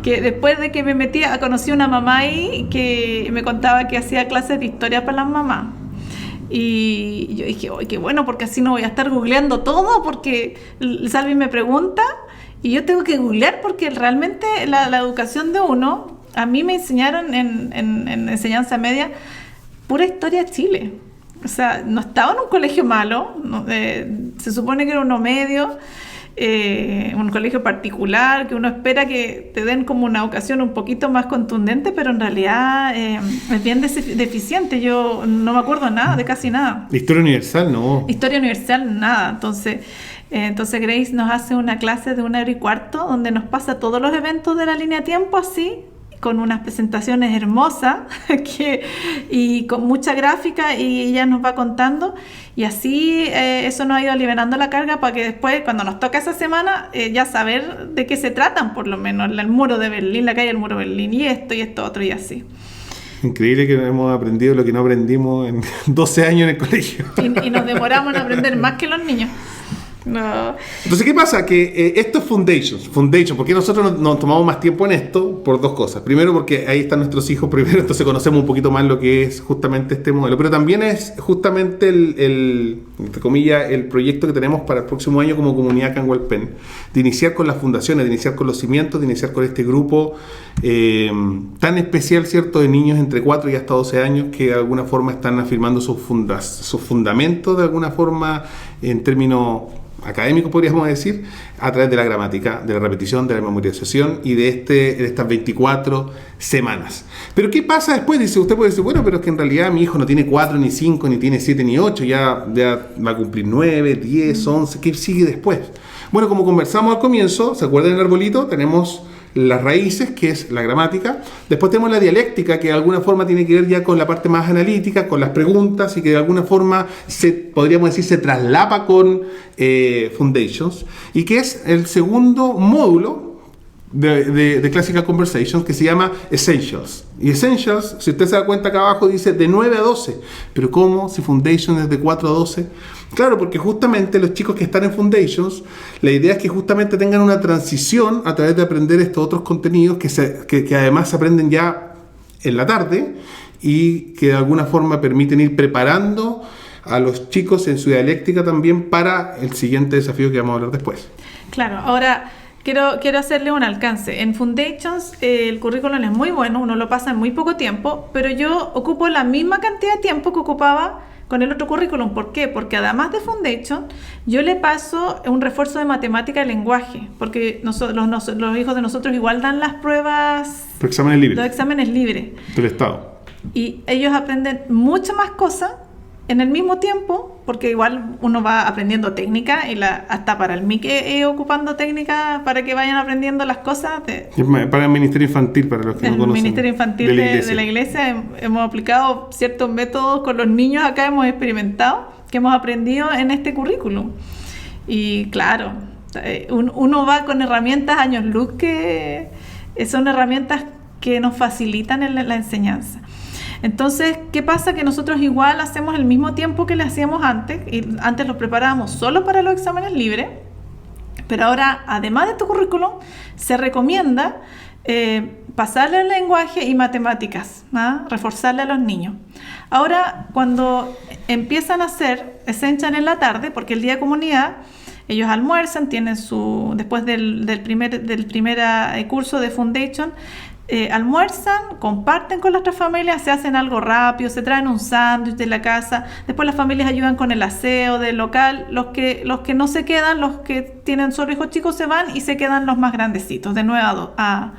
que después de que me metía, conocí una mamá ahí que me contaba que hacía clases de historia para las mamás. Y yo dije, ¡ay, qué bueno! Porque así no voy a estar googleando todo, porque Salvi me pregunta y yo tengo que googlear, porque realmente la educación de uno, a mí me enseñaron en enseñanza media pura historia de Chile. O sea, no estaba en un colegio malo, se supone que era uno medio, un colegio particular, que uno espera que te den como una educación un poquito más contundente, pero en realidad es bien deficiente. Yo no me acuerdo nada, de casi nada. Historia universal, no. Historia universal, nada. Entonces Grace nos hace una clase de 1 hora y cuarto donde nos pasa todos los eventos de la línea de tiempo así, con unas presentaciones hermosas y con mucha gráfica, y ella nos va contando, y así eso nos ha ido liberando la carga para que después, cuando nos toca esa semana, ya saber de qué se tratan, por lo menos el muro de Berlín, la calle del muro de Berlín, y esto otro, y así. Increíble que hemos aprendido lo que no aprendimos en 12 años en el colegio. Y nos demoramos en aprender más que los niños. No. Entonces, ¿qué pasa? Que esto es Foundation, porque nosotros nos tomamos más tiempo en esto por 2 cosas. Primero, porque ahí están nuestros hijos primero, entonces conocemos un poquito más lo que es justamente este modelo. Pero también es justamente entre comillas, el proyecto que tenemos para el próximo año como comunidad Cangualpen, de iniciar con las fundaciones, de iniciar con los cimientos, de iniciar con este grupo tan especial, ¿cierto?, de niños entre 4 y hasta 12 años que de alguna forma están afirmando sus fundamentos de alguna forma en términos académicos, podríamos decir, a través de la gramática, de la repetición, de la memorización y de estas 24 semanas. Pero ¿qué pasa después? Usted puede decir, bueno, pero es que en realidad mi hijo no tiene 4 ni 5, ni tiene 7 ni 8, ya va a cumplir 9, 10, 11, ¿qué sigue después? Bueno, como conversamos al comienzo, ¿se acuerdan del arbolito? Tenemos las raíces, que es la gramática. Después tenemos la dialéctica, que de alguna forma tiene que ver ya con la parte más analítica, con las preguntas, y que de alguna forma podríamos decir se traslapa con Foundations, y que es el segundo módulo de Classical Conversations, que se llama Essentials. Y Essentials, si usted se da cuenta acá abajo, dice de 9 a 12. ¿Pero cómo? Si Foundations es de 4 a 12. Claro, porque justamente los chicos que están en Foundations, la idea es que justamente tengan una transición a través de aprender estos otros contenidos que además se aprenden ya en la tarde y que de alguna forma permiten ir preparando a los chicos en su dialéctica también para el siguiente desafío que vamos a hablar después. Claro, ahora quiero hacerle un alcance. En Foundations el currículum es muy bueno, uno lo pasa en muy poco tiempo, pero yo ocupo la misma cantidad de tiempo que ocupaba con el otro currículum. ¿Por qué? Porque además de Foundation, yo le paso un refuerzo de matemática y lenguaje, porque los hijos de nosotros igual dan las pruebas, Los exámenes libres los exámenes libres. del Estado. Y ellos aprenden muchas más cosas en el mismo tiempo, porque igual uno va aprendiendo técnica y hasta para el MIC ocupando técnica para que vayan aprendiendo las cosas. Para el Ministerio Infantil, para los que no El conocen. Ministerio Infantil de la Iglesia hemos aplicado ciertos métodos con los niños acá, hemos experimentado, que hemos aprendido en este currículum. Y claro, uno va con herramientas años luz que son herramientas que nos facilitan la enseñanza. Entonces, ¿qué pasa? Que nosotros igual hacemos el mismo tiempo que le hacíamos antes, y antes los preparábamos solo para los exámenes libres, pero ahora, además de tu currículum, se recomienda pasarle el lenguaje y matemáticas, ¿ah? Reforzarle a los niños. Ahora, cuando empiezan a hacer Essential en la tarde, porque el día de comunidad, ellos almuerzan, tienen después del primer curso de Foundation, almuerzan, comparten con las otras familias, se hacen algo rápido, se traen un sándwich de la casa, después las familias ayudan con el aseo del local, los que no se quedan, los que tienen solo hijos chicos se van y se quedan los más grandecitos, de 9 a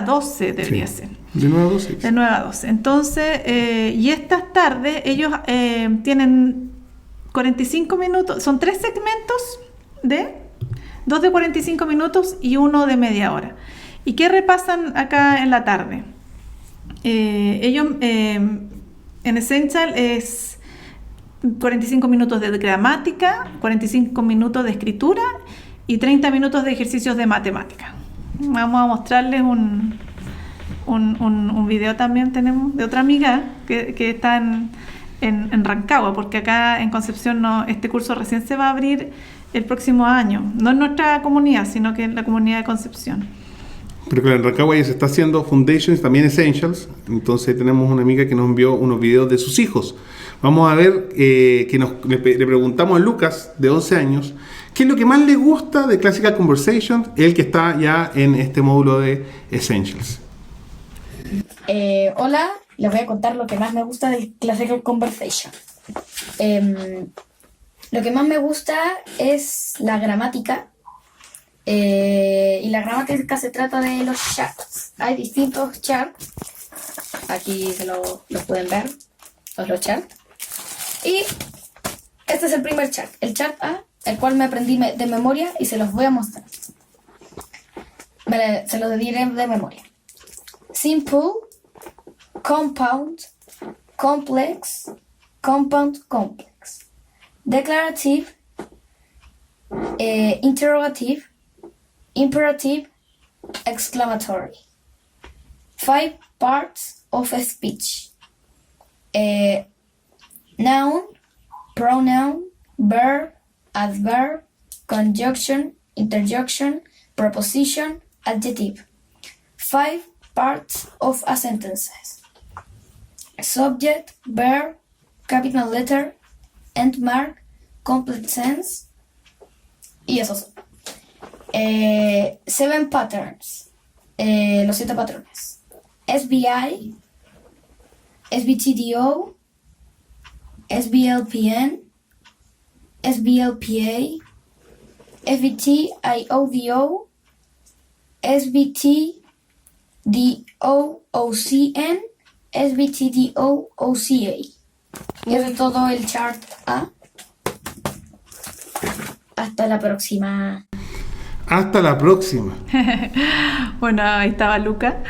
12 debería ser. De 9 a 12. De 9 a 12. Entonces, y estas tardes ellos tienen 45 minutos, son 3 segmentos dos de 45 minutos y uno de media hora. ¿Y qué repasan acá en la tarde? Ellos en Essential es 45 minutos de gramática, 45 minutos de escritura y 30 minutos de ejercicios de matemática. Vamos a mostrarles un video también tenemos de otra amiga que está en Rancagua, porque acá en Concepción este curso recién se va a abrir el próximo año. No en nuestra comunidad, sino que en la comunidad de Concepción. Pero claro, en Rancagua ya se está haciendo Foundations, también Essentials. Entonces tenemos una amiga que nos envió unos videos de sus hijos. Vamos a ver, le preguntamos a Lucas, de 11 años, ¿qué es lo que más le gusta de Classical Conversation? Él que está ya en este módulo de Essentials. Hola, les voy a contar lo que más me gusta del Classical Conversation. Lo que más me gusta es la gramática. Y la gramática se trata de los charts. Hay distintos charts. Aquí los pueden ver, los charts. Y este es el primer chart, el chart A, el cual me aprendí de memoria y se los voy a mostrar. Se los diré de memoria. Simple, compound, complex, compound, complex. Declarative, interrogative, imperative, exclamatory. 5 parts of a speech. Noun, pronoun, verb, adverb, conjunction, interjection, preposition, adjective. 5 parts of a sentence. Subject, verb, capital letter, end mark, complete sense. Y esos son. 7 patterns, los 7 patrones. SBI, SBTDO, SBLPN, SBLPA, SBTIODO, SBTDOOCN, SBTDOOCA. Y eso es todo el chart A. Hasta la próxima. Hasta la próxima. Bueno, ahí estaba Luca.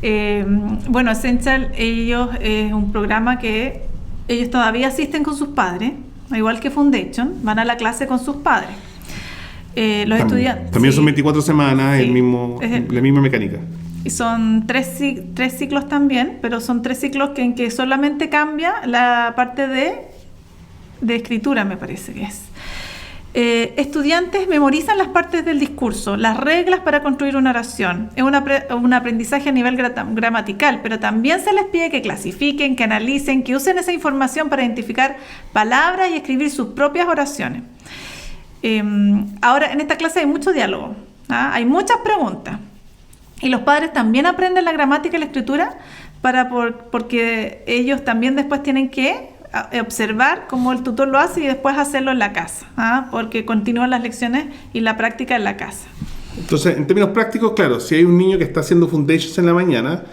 Bueno, Essential, ellos es un programa que ellos todavía asisten con sus padres, igual que Foundation, van a la clase con sus padres. Los estudiantes también sí, son 24 semanas, sí, la misma mecánica. Y son 3 ciclos también, pero son 3 ciclos en que solamente cambia la parte de escritura, me parece que es. Estudiantes memorizan las partes del discurso, las reglas para construir una oración. Es un aprendizaje a nivel gramatical, pero también se les pide que clasifiquen, que analicen, que usen esa información para identificar palabras y escribir sus propias oraciones. Ahora, en esta clase hay mucho diálogo. Hay muchas preguntas. Y los padres también aprenden la gramática y la escritura porque ellos también después tienen que observar cómo el tutor lo hace y después hacerlo en la casa, porque continúan las lecciones y la práctica en la casa. Entonces, en términos prácticos, claro, si hay un niño que está haciendo Foundations en la mañana,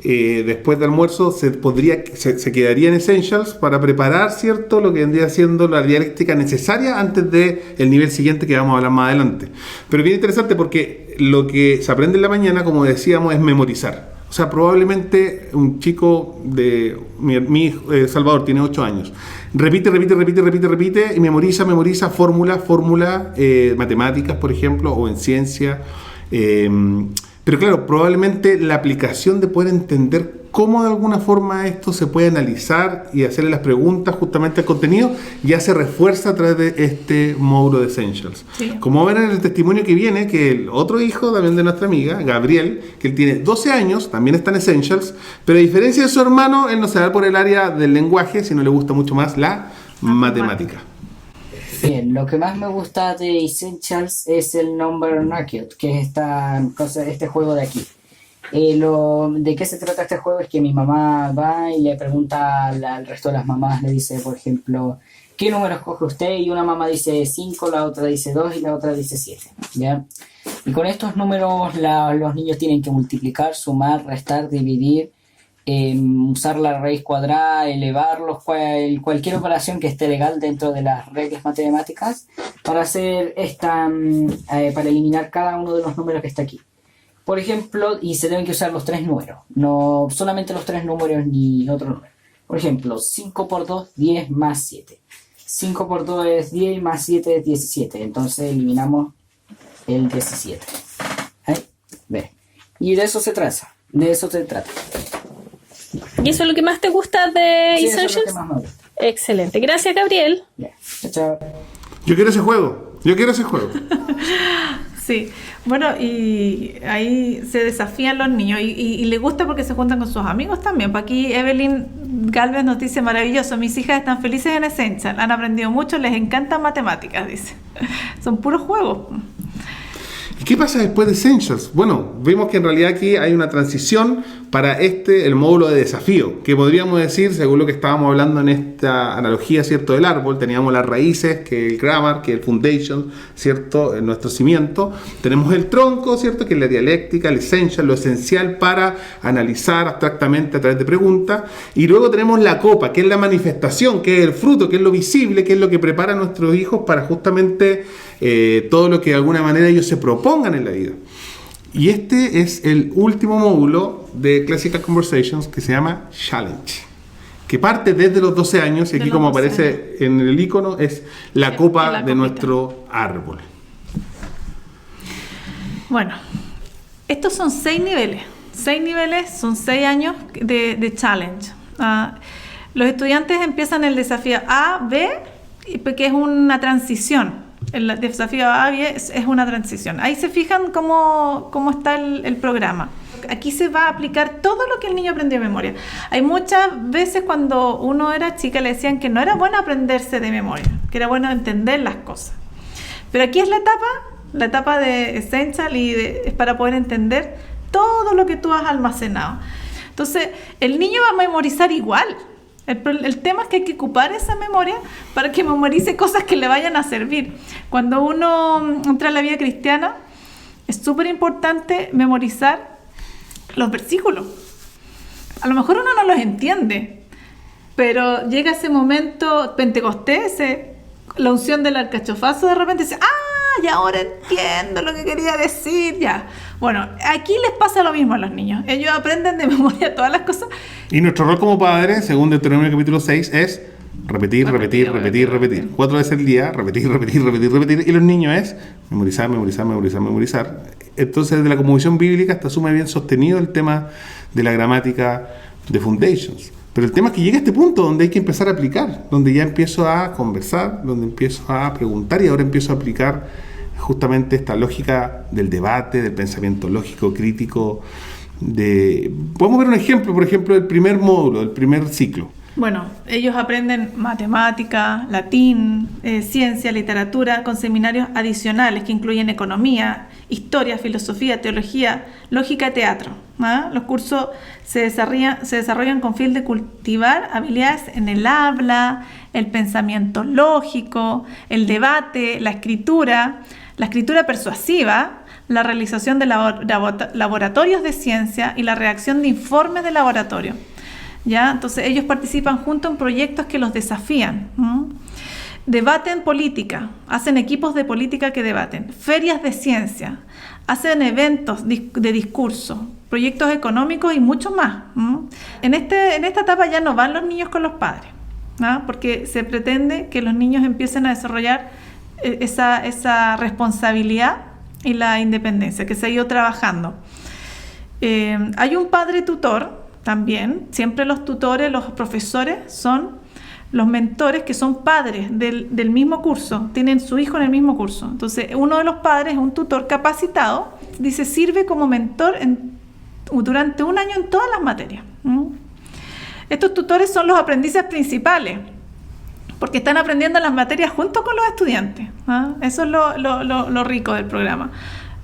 después del almuerzo se quedaría en Essentials para preparar, ¿cierto?, lo que vendría siendo la dialéctica necesaria antes del nivel siguiente que vamos a hablar más adelante. Pero es bien interesante porque lo que se aprende en la mañana, como decíamos, es memorizar. O sea, probablemente un chico de... Mi hijo, Salvador, tiene 8 años. Repite y memoriza fórmulas, matemáticas, por ejemplo, o en ciencia. Pero claro, probablemente la aplicación de poder entender cómo de alguna forma esto se puede analizar y hacerle las preguntas justamente al contenido ya se refuerza a través de este módulo de Essentials. Sí. Como ven en el testimonio que viene, que el otro hijo también de nuestra amiga, Gabriel, que él tiene 12 años, también está en Essentials, pero a diferencia de su hermano, él no se va por el área del lenguaje, sino le gusta mucho más la matemática. Bien, lo que más me gusta de Essentials es el Number Naked, que es este juego de aquí. ¿De qué se trata este juego? Es que mi mamá va y le pregunta al resto de las mamás, le dice, por ejemplo, ¿qué número escoge usted? Y una mamá dice 5, la otra dice 2 y la otra dice 7, ¿ya? Y con estos números los niños tienen que multiplicar, sumar, restar, dividir, usar la raíz cuadrada, elevarlos, cualquier operación que esté legal dentro de las reglas matemáticas para hacer para eliminar cada uno de los números que está aquí. Por ejemplo, y se deben que usar los 3 números, no solamente los 3 números ni otro número. Por ejemplo, 5 por 2, 10 más 7. 5 por 2 es 10 más 7 es 17. Entonces eliminamos el 17. ¿Ve? Y de eso se trata. ¿Y eso es lo que más te gusta de Sí, Essentials? eso es lo que más me gusta. Excelente. Gracias, Gabriel. Yeah. Chao. Yo quiero ese juego. Sí, bueno, y ahí se desafían los niños y les gusta porque se juntan con sus amigos también. Pues aquí Evelyn Galvez nos dice, maravilloso, mis hijas están felices en Essential, han aprendido mucho, les encantan matemáticas, dice. Son puros juegos. ¿Y qué pasa después de Essentials? Bueno, vemos que en realidad aquí hay una transición para el módulo de desafío, que podríamos decir, según lo que estábamos hablando en esta analogía, ¿cierto?, del árbol, teníamos las raíces, que el grammar, que el foundation, ¿cierto?, nuestro cimiento, tenemos el tronco, ¿cierto?, que es la dialéctica, el essential, lo esencial para analizar abstractamente a través de preguntas, y luego tenemos la copa, que es la manifestación, que es el fruto, que es lo visible, que es lo que prepara a nuestros hijos para justamente todo lo que de alguna manera ellos se propongan en la vida. Y este es el último módulo de Classical Conversations que se llama Challenge, que parte desde los 12 años y aquí, como aparece en el icono, es la copa de nuestro árbol. Bueno, estos son 6 niveles. 6 niveles son 6 años de Challenge. Los estudiantes empiezan el desafío A, B, que es una transición. El desafío A es una transición. Ahí se fijan cómo está el programa. Aquí se va a aplicar todo lo que el niño aprendió de memoria. Hay muchas veces cuando uno era chica le decían que no era bueno aprenderse de memoria, que era bueno entender las cosas. Pero aquí es la etapa de Essential y es para poder entender todo lo que tú has almacenado. Entonces, el niño va a memorizar igual. El tema es que hay que ocupar esa memoria para que memorice cosas que le vayan a servir. Cuando uno entra en la vida cristiana, es súper importante memorizar los versículos. A lo mejor uno no los entiende, pero llega ese momento Pentecostés, la unción del alcachofazo, de repente dice, y ahora entiendo lo que quería decir, ya. Bueno, aquí les pasa lo mismo a los niños. Ellos aprenden de memoria todas las cosas. Y nuestro rol como padres, según Deuteronomio capítulo 6, es repetir. 4 veces al día, repetir. Y los niños es memorizar. Entonces, desde la cosmovisión bíblica está sumamente bien sostenido el tema de la gramática de Foundations. Pero el tema es que llega a este punto donde hay que empezar a aplicar, donde ya empiezo a conversar, donde empiezo a preguntar y ahora empiezo a aplicar justamente esta lógica del debate, del pensamiento lógico, crítico. Podemos ver un ejemplo, por ejemplo, del primer módulo, del primer ciclo. Bueno, ellos aprenden matemática, latín, ciencia, literatura, con seminarios adicionales que incluyen economía, historia, filosofía, teología, lógica y teatro. Los cursos se desarrollan con fin de cultivar habilidades en el habla, el pensamiento lógico, el debate, la escritura persuasiva, la realización de laboratorios de ciencia y la redacción de informes de laboratorio. ¿Ya? Entonces ellos participan juntos en proyectos que los desafían. Debaten política, hacen equipos de política que debaten, ferias de ciencia, hacen eventos de discurso, proyectos económicos y mucho más. En esta etapa ya no van los niños con los padres, porque se pretende que los niños empiecen a desarrollar esa responsabilidad y la independencia que se ha ido trabajando. Hay un padre tutor también. Siempre los tutores, los profesores son los mentores que son padres del mismo curso, tienen su hijo en el mismo curso. Entonces uno de los padres, un tutor capacitado, dice, sirve como mentor durante un año en todas las materias. Estos tutores son los aprendices principales, porque están aprendiendo las materias junto con los estudiantes. Eso es lo rico del programa.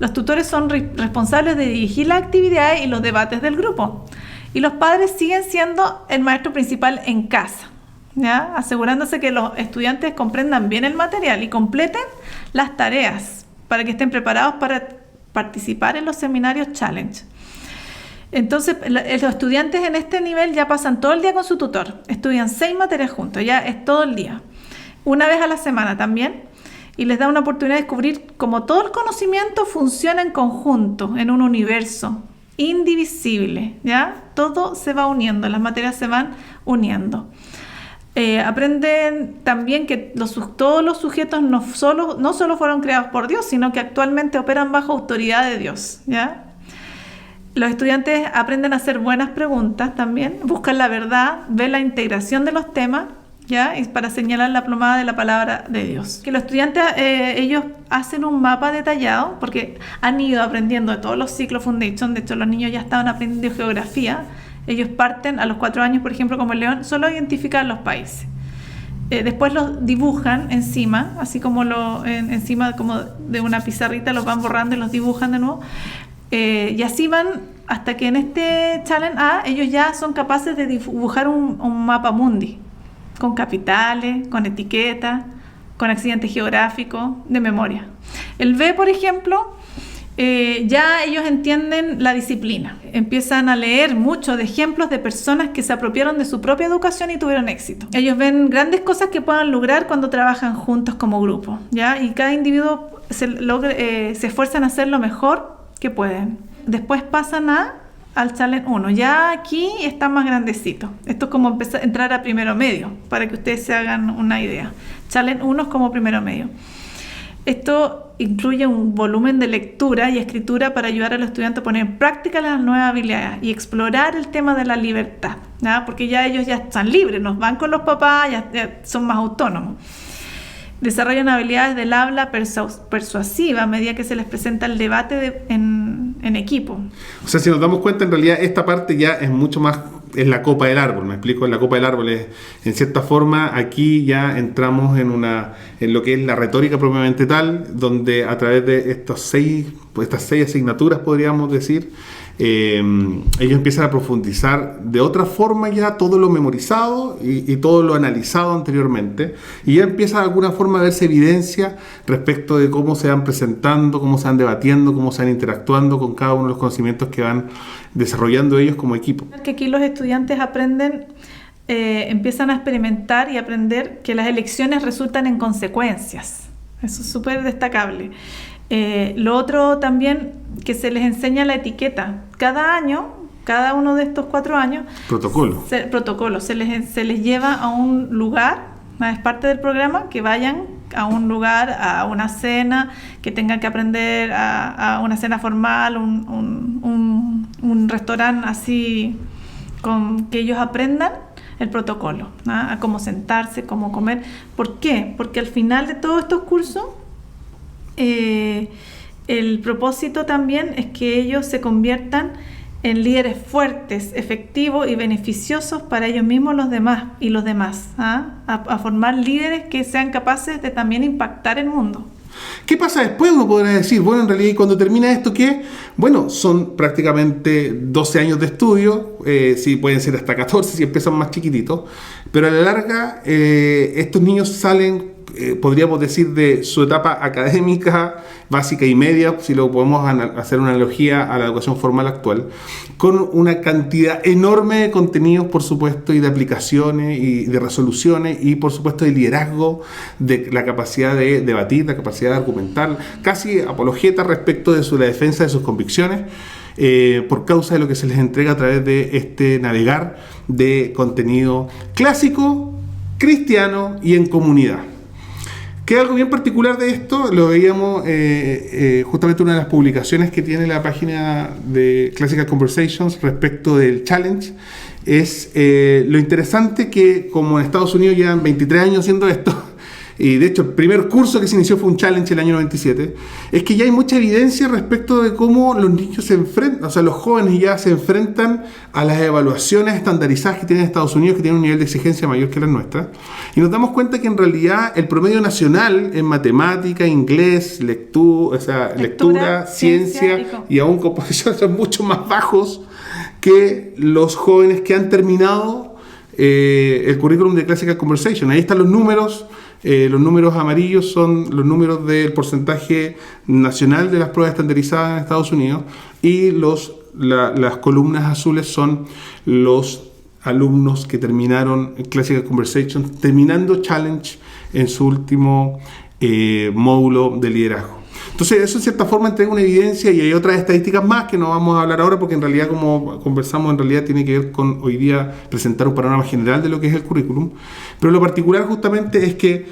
Los tutores son responsables de dirigir las actividades y los debates del grupo. Y los padres siguen siendo el maestro principal en casa, ¿ya? Asegurándose que los estudiantes comprendan bien el material y completen las tareas para que estén preparados para participar en los seminarios Challenge. Entonces, los estudiantes en este nivel ya pasan todo el día con su tutor, estudian 6 materias juntos, ya es todo el día, una vez a la semana también, y les da una oportunidad de descubrir cómo todo el conocimiento funciona en conjunto, en un universo indivisible, ¿ya? Todo se va uniendo, las materias se van uniendo. Aprenden también que todos los sujetos no solo fueron creados por Dios, sino que actualmente operan bajo autoridad de Dios, ¿ya? Los estudiantes aprenden a hacer buenas preguntas también, buscan la verdad, ven la integración de los temas, ¿ya? Y para señalar la plomada de la palabra de Dios. Que los estudiantes, ellos hacen un mapa detallado, porque han ido aprendiendo de todos los ciclos Foundation. De hecho, los niños ya estaban aprendiendo geografía. Ellos parten a los 4 años, por ejemplo, como el León, solo a identificar los países. Después los dibujan encima, así como encima como de una pizarrita, los van borrando y los dibujan de nuevo. Y así van hasta que en este Challenge A ellos ya son capaces de dibujar un mapa mundi, con capitales, con etiquetas, con accidentes geográficos, de memoria. El B, por ejemplo, ya ellos entienden la disciplina. Empiezan a leer mucho de ejemplos de personas que se apropiaron de su propia educación y tuvieron éxito. Ellos ven grandes cosas que puedan lograr cuando trabajan juntos como grupo, ¿ya? Y cada individuo se esfuerzan a hacer lo mejor que pueden. Después pasan al Challenge 1. Ya aquí está más grandecito. Esto es como entrar a primero medio, para que ustedes se hagan una idea. Challenge 1 es como primero medio. Esto incluye un volumen de lectura y escritura para ayudar a los estudiantes a poner en práctica las nuevas habilidades y explorar el tema de la libertad, ¿ya? Porque ya ellos ya están libres, nos van con los papás, ya son más autónomos. Desarrollan habilidades del habla persuasiva a medida que se les presenta el debate en equipo. O sea, si nos damos cuenta, en realidad esta parte ya es mucho más, es la copa del árbol, me explico, la copa del árbol es, en cierta forma, aquí ya entramos en lo que es la retórica propiamente tal, donde a través de estas 6 asignaturas, podríamos decir, ellos empiezan a profundizar de otra forma ya todo lo memorizado y todo lo analizado anteriormente, y ya empieza de alguna forma a verse evidencia respecto de cómo se van presentando, cómo se van debatiendo, cómo se van interactuando con cada uno de los conocimientos que van desarrollando ellos como equipo. Que aquí los estudiantes aprenden, empiezan a experimentar y aprender que las elecciones resultan en consecuencias. Eso es súper destacable. Lo otro también, que se les enseña la etiqueta. Cada año, cada uno de estos 4 años, protocolo, se les lleva a un lugar, es parte del programa, que vayan a un lugar, a una cena, que tengan que aprender a una cena formal, un restaurante así, con que ellos aprendan el protocolo, ¿no? A cómo sentarse, cómo comer. ¿Por qué? Porque al final de todos estos cursos, el propósito también es que ellos se conviertan en líderes fuertes, efectivos y beneficiosos para ellos mismos y los demás, a formar líderes que sean capaces de también impactar el mundo. ¿Qué pasa después? Uno podrá decir, bueno, en realidad, ¿y cuando termina esto qué? Bueno, son prácticamente 12 años de estudio, sí, pueden ser hasta 14 si empiezan más chiquititos, pero a la larga estos niños salen, podríamos decir, de su etapa académica, básica y media, si lo podemos hacer una analogía a la educación formal actual, con una cantidad enorme de contenidos, por supuesto, y de aplicaciones, y de resoluciones, y por supuesto de liderazgo, de la capacidad de debatir, la capacidad de argumentar, casi apologeta respecto de la defensa de sus convicciones, por causa de lo que se les entrega a través de este navegar de contenido clásico, cristiano y en comunidad. Que algo bien particular de esto, lo veíamos justamente en una de las publicaciones que tiene la página de Classical Conversations respecto del challenge, es lo interesante que, como en Estados Unidos llevan 23 años haciendo esto, y de hecho el primer curso que se inició fue un challenge el año 97, es que ya hay mucha evidencia respecto de cómo los niños se enfrentan, o sea, los jóvenes ya se enfrentan a las evaluaciones estandarizadas que tienen Estados Unidos, que tienen un nivel de exigencia mayor que las nuestras, y nos damos cuenta que en realidad el promedio nacional en matemática, inglés, lectura, ciencia y aún composición son mucho más bajos que los jóvenes que han terminado el currículum de Classical Conversation. Ahí están los números. Los números amarillos son los números del porcentaje nacional de las pruebas estandarizadas en Estados Unidos, y las columnas azules son los alumnos que terminaron Classical Conversation, terminando Challenge en su último módulo de liderazgo. Entonces eso en cierta forma entrega una evidencia, y hay otras estadísticas más que no vamos a hablar ahora porque en realidad, como conversamos, en realidad tiene que ver con hoy día presentar un panorama general de lo que es el currículum, pero lo particular justamente es que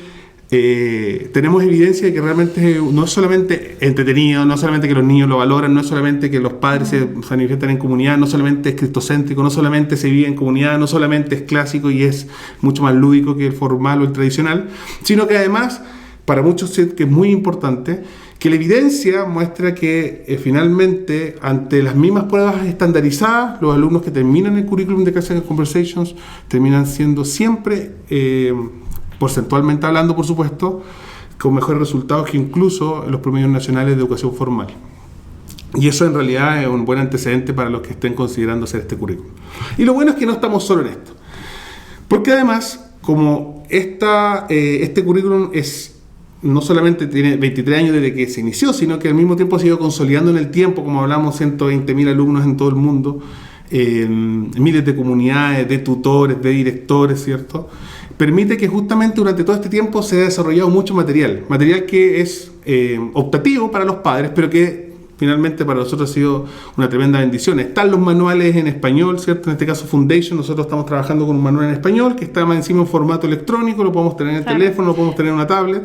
tenemos evidencia de que realmente no es solamente entretenido, no es solamente que los niños lo valoran, no es solamente que los padres se manifiestan en comunidad, no solamente es cristocéntrico, no solamente se vive en comunidad, no solamente es clásico y es mucho más lúdico que el formal o el tradicional, sino que además, para muchos que es muy importante, que la evidencia muestra que finalmente, ante las mismas pruebas estandarizadas, los alumnos que terminan el currículum de Classical Conversations terminan siendo siempre, porcentualmente hablando, por supuesto, con mejores resultados que incluso los promedios nacionales de educación formal. Y eso en realidad es un buen antecedente para los que estén considerando hacer este currículum. Y lo bueno es que no estamos solo en esto, porque además, como este currículum no solamente tiene 23 años desde que se inició, sino que al mismo tiempo ha sido consolidando en el tiempo, como hablamos, 120.000 alumnos en todo el mundo, miles de comunidades, de tutores, de directores, ¿cierto? Permite que justamente durante todo este tiempo se haya desarrollado mucho material que es optativo para los padres, pero que finalmente para nosotros ha sido una tremenda bendición. Están los manuales en español, ¿cierto? En este caso Foundation, nosotros estamos trabajando con un manual en español que está más encima en formato electrónico, lo podemos tener en el teléfono, lo podemos tener en una tablet.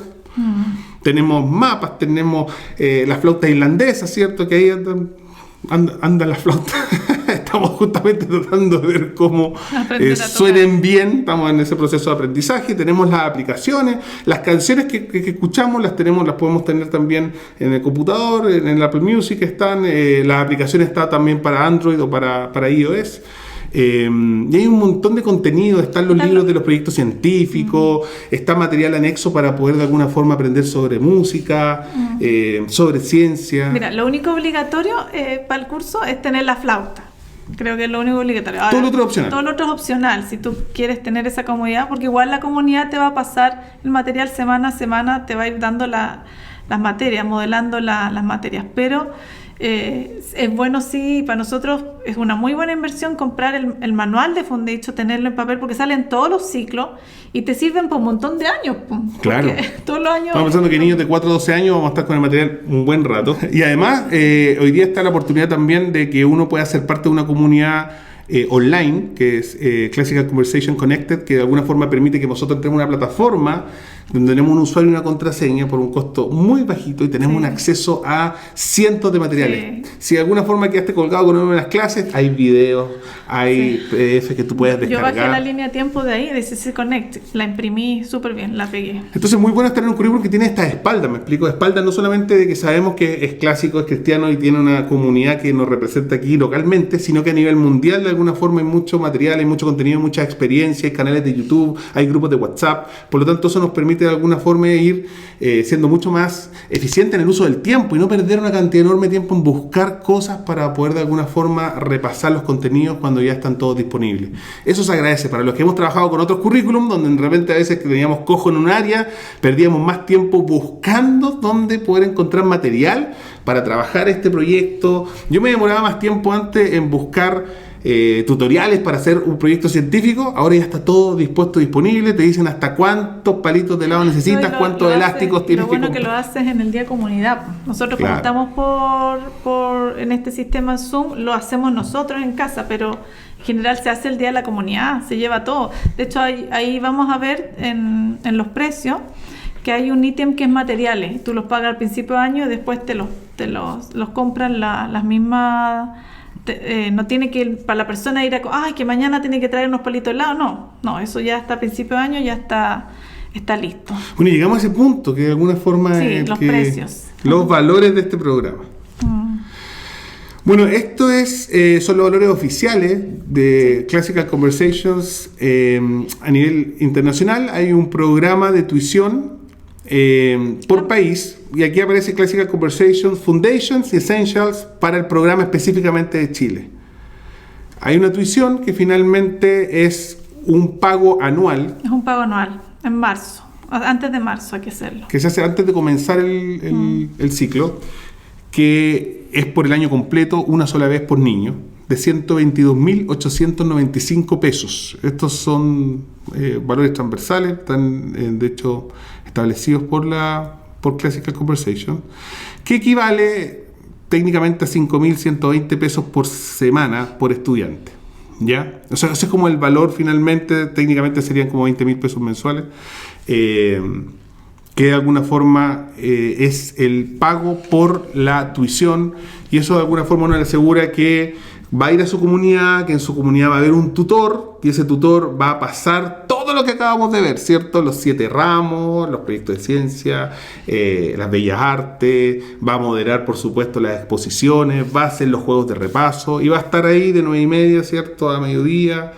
Tenemos mapas, tenemos las flautas irlandesas, ¿cierto? Que ahí andan las flautas. Estamos justamente tratando de ver cómo suenen bien. Estamos en ese proceso de aprendizaje. Tenemos las aplicaciones, las canciones que escuchamos las podemos tener también en el computador, en el Apple Music están, las aplicaciones están también para Android o para iOS. Y hay un montón de contenido, están los libros de los proyectos científicos, está material anexo para poder de alguna forma aprender sobre música, sobre ciencia. Mira, lo único obligatorio para el curso es tener la flauta. Creo que es lo único obligatorio. Ahora, todo lo otro es opcional. Todo lo otro es opcional, si tú quieres tener esa comodidad, porque igual la comunidad te va a pasar el material semana a semana, te va a ir dando las materias, modelando las materias, pero es bueno, sí, para nosotros es una muy buena inversión comprar el manual de Foundation, tenerlo en papel, porque salen todos los ciclos y te sirven por un montón de años. Claro. Todos los años. Estamos pensando que niños de 4 a 12 años vamos a estar con el material un buen rato. Y además, hoy día está la oportunidad también de que uno pueda ser parte de una comunidad online, que es Classical Conversation Connected, que de alguna forma permite que nosotros tenemos una plataforma donde tenemos un usuario y una contraseña por un costo muy bajito y tenemos un acceso a cientos de materiales. Si de alguna forma quedaste colgado con una de las clases, hay videos, hay PDF que tú puedes descargar. Yo bajé la línea de tiempo de ahí, de CC Connect, la imprimí súper bien, la pegué. Entonces muy bueno estar en un currículum que tiene esta espalda, me explico, espalda no solamente de que sabemos que es clásico, es cristiano y tiene una comunidad que nos representa aquí localmente, sino que a nivel mundial de alguna forma hay mucho material, hay mucho contenido, mucha experiencia, hay canales de YouTube, hay grupos de WhatsApp, por lo tanto eso nos permite permite de alguna forma ir siendo mucho más eficiente en el uso del tiempo y no perder una cantidad enorme de tiempo en buscar cosas para poder de alguna forma repasar los contenidos cuando ya están todos disponibles. Eso se agradece. Para los que hemos trabajado con otros currículum, donde de repente a veces teníamos cojo en un área, perdíamos más tiempo buscando dónde poder encontrar material para trabajar este proyecto. Yo me demoraba más tiempo antes en buscar tutoriales para hacer un proyecto científico. Ahora ya está todo dispuesto, disponible. Te dicen hasta cuántos palitos de helado necesitas, cuántos elásticos tienes que comprar. Lo bueno que lo haces en el día comunidad. Nosotros como estamos en este sistema Zoom, lo hacemos nosotros en casa, pero en general se hace el día de la comunidad, se lleva todo. De hecho, ahí vamos a ver en los precios que hay un ítem que es materiales. Tú los pagas al principio de año y después te los compran las mismas. No tiene que para la persona ir que mañana tiene que traer unos palitos de helado. No, eso ya está a principio de año, ya está listo. Bueno, y llegamos a ese punto que de alguna forma los precios, los valores de este programa. Bueno, esto son los valores oficiales de Classical Conversations a nivel internacional. Hay un programa de tuición por país, y aquí aparece Classical Conversations Foundations y Essentials para el programa específicamente de Chile. Hay una tuición que finalmente es un pago anual. Es un pago anual, en marzo, antes de marzo hay que hacerlo. Que se hace antes de comenzar el ciclo, que es por el año completo, una sola vez por niño, de 122.895 pesos. Estos son valores transversales, están de hecho establecidos por Classical Conversation, que equivale técnicamente a 5.120 pesos por semana por estudiante. ¿Ya? O sea, ese es como el valor finalmente, técnicamente serían como 20.000 pesos mensuales, que de alguna forma es el pago por la tuición, y eso de alguna forma uno le asegura que va a ir a su comunidad, que en su comunidad va a haber un tutor, y ese tutor va a pasar todo lo que acabamos de ver, ¿cierto? Los 7 ramos, los proyectos de ciencia, las bellas artes, va a moderar, por supuesto, las exposiciones, va a hacer los juegos de repaso, y va a estar ahí de 9:30, ¿cierto?, a mediodía,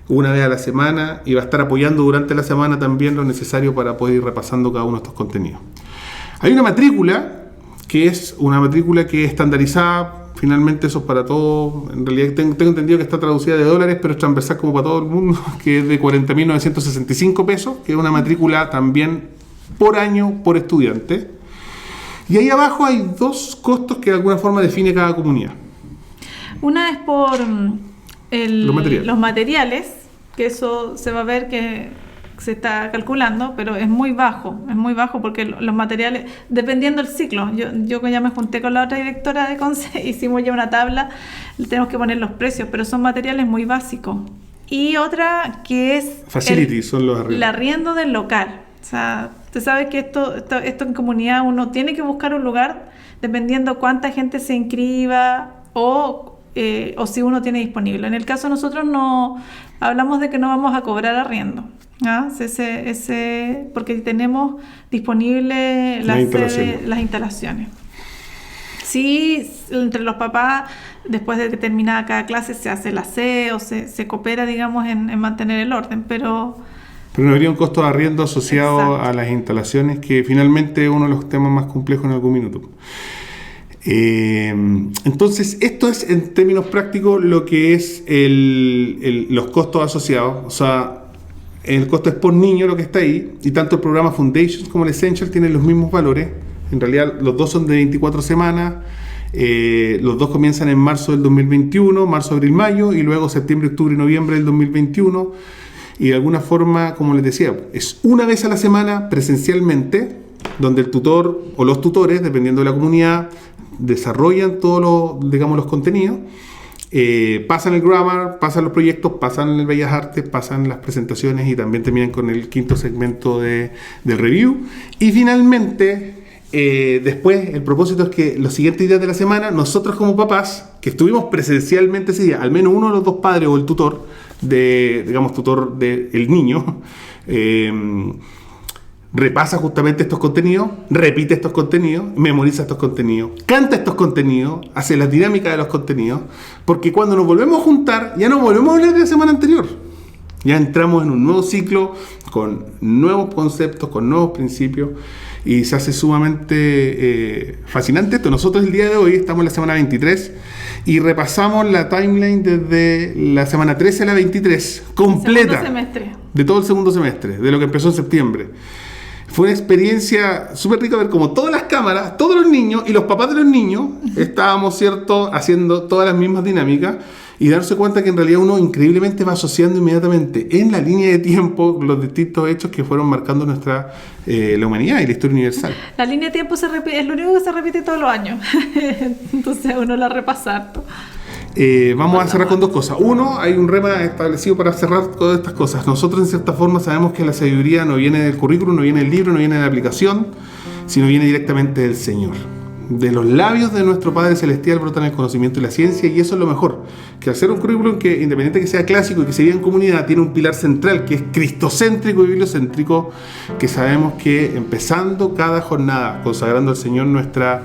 una vez a la semana, y va a estar apoyando durante la semana también lo necesario para poder ir repasando cada uno de estos contenidos. Hay una matrícula, que es una matrícula que es estandarizada. Finalmente eso es para todo. En realidad tengo entendido que está traducida de dólares, pero es transversal como para todo el mundo, que es de 40.965 pesos, que es una matrícula también por año, por estudiante. Y ahí abajo hay 2 costos que de alguna forma define cada comunidad. Una es por los materiales, que eso se va a ver que se está calculando, pero es muy bajo porque los materiales, dependiendo del ciclo, yo ya me junté con la otra directora de CONCE, hicimos ya una tabla, tenemos que poner los precios, pero son materiales muy básicos. Y otra que es Facilities, son los el arriendo del local. O sea, usted sabe que esto en comunidad uno tiene que buscar un lugar dependiendo cuánta gente se inscriba o si uno tiene disponible. En el caso de nosotros no hablamos de que no vamos a cobrar arriendo. Porque tenemos disponible las instalaciones. Sí, entre los papás, después de que termina cada clase, se hace el aseo, se coopera, digamos, en mantener el orden, pero no habría un costo de arriendo asociado a las instalaciones, que finalmente es uno de los temas más complejos en algún minuto. Entonces, esto es en términos prácticos lo que es los costos asociados. O sea, el costo es por niño lo que está ahí, y tanto el programa Foundations como el Essential tienen los mismos valores. En realidad los dos son de 24 semanas, los dos comienzan en marzo del 2021, marzo, abril, mayo, y luego septiembre, octubre y noviembre del 2021, y de alguna forma, como les decía, es una vez a la semana presencialmente, donde el tutor o los tutores, dependiendo de la comunidad, desarrollan todos los contenidos. Pasan el grammar, pasan los proyectos, pasan el Bellas Artes, pasan las presentaciones y también terminan con el 5º segmento del review. Y finalmente, después, el propósito es que los siguientes días de la semana, nosotros como papás, que estuvimos presencialmente ese día, al menos uno de los 2 padres o el tutor del niño, repasa justamente estos contenidos, repite estos contenidos, memoriza estos contenidos, canta estos contenidos, hace las dinámicas de los contenidos, porque cuando nos volvemos a juntar, ya no volvemos a hablar de la semana anterior. Ya entramos en un nuevo ciclo, con nuevos conceptos, con nuevos principios, y se hace sumamente fascinante esto. Nosotros el día de hoy estamos en la semana 23 y repasamos la timeline desde la semana 13 a la 23, completa, Segundo semestre. de todo el segundo semestre, de lo que empezó en septiembre. Fue una experiencia súper rica ver cómo todas las cámaras, todos los niños y los papás de los niños estábamos, ¿cierto?, haciendo todas las mismas dinámicas, y darse cuenta que en realidad uno increíblemente va asociando inmediatamente en la línea de tiempo los distintos hechos que fueron marcando la humanidad y la historia universal. La línea de tiempo se repite, es lo único que se repite todos los años. Entonces uno la repasa harto. Vamos a cerrar con dos cosas. Uno, hay un rema establecido para cerrar todas estas cosas. Nosotros en cierta forma sabemos que la sabiduría no viene del currículum, no viene del libro, no viene de la aplicación, sino viene directamente del Señor. De los labios de nuestro Padre Celestial brotan el conocimiento y la ciencia, y eso es lo mejor, que al ser un currículum que, independiente que sea clásico y que se viva en comunidad, tiene un pilar central que es cristocéntrico y bibliocéntrico, que sabemos que empezando cada jornada, consagrando al Señor nuestro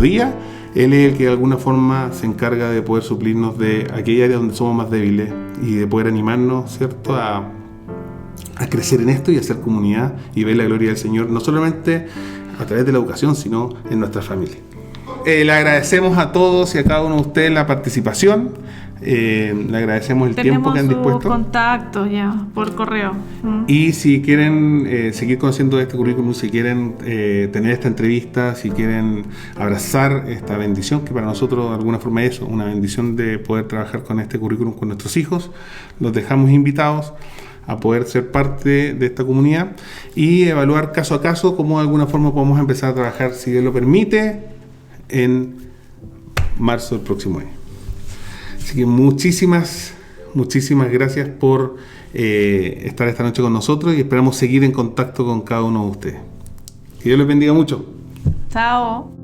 día, Él es el que de alguna forma se encarga de poder suplirnos de aquella área donde somos más débiles y de poder animarnos, ¿cierto?, a crecer en esto y a hacer comunidad y ver la gloria del Señor, no solamente a través de la educación, sino en nuestra familia. Le agradecemos a todos y a cada uno de ustedes la participación. Le agradecemos el tiempo que han dispuesto. Tenemos contactos ya por correo. Y si quieren seguir conociendo de este currículum, si quieren tener esta entrevista, si quieren abrazar esta bendición, que para nosotros de alguna forma es eso, una bendición de poder trabajar con este currículum con nuestros hijos, los dejamos invitados a poder ser parte de esta comunidad y evaluar caso a caso cómo de alguna forma podemos empezar a trabajar, si Dios lo permite, en marzo del próximo año. Así que muchísimas gracias por estar esta noche con nosotros y esperamos seguir en contacto con cada uno de ustedes. Que Dios les bendiga mucho. Chao.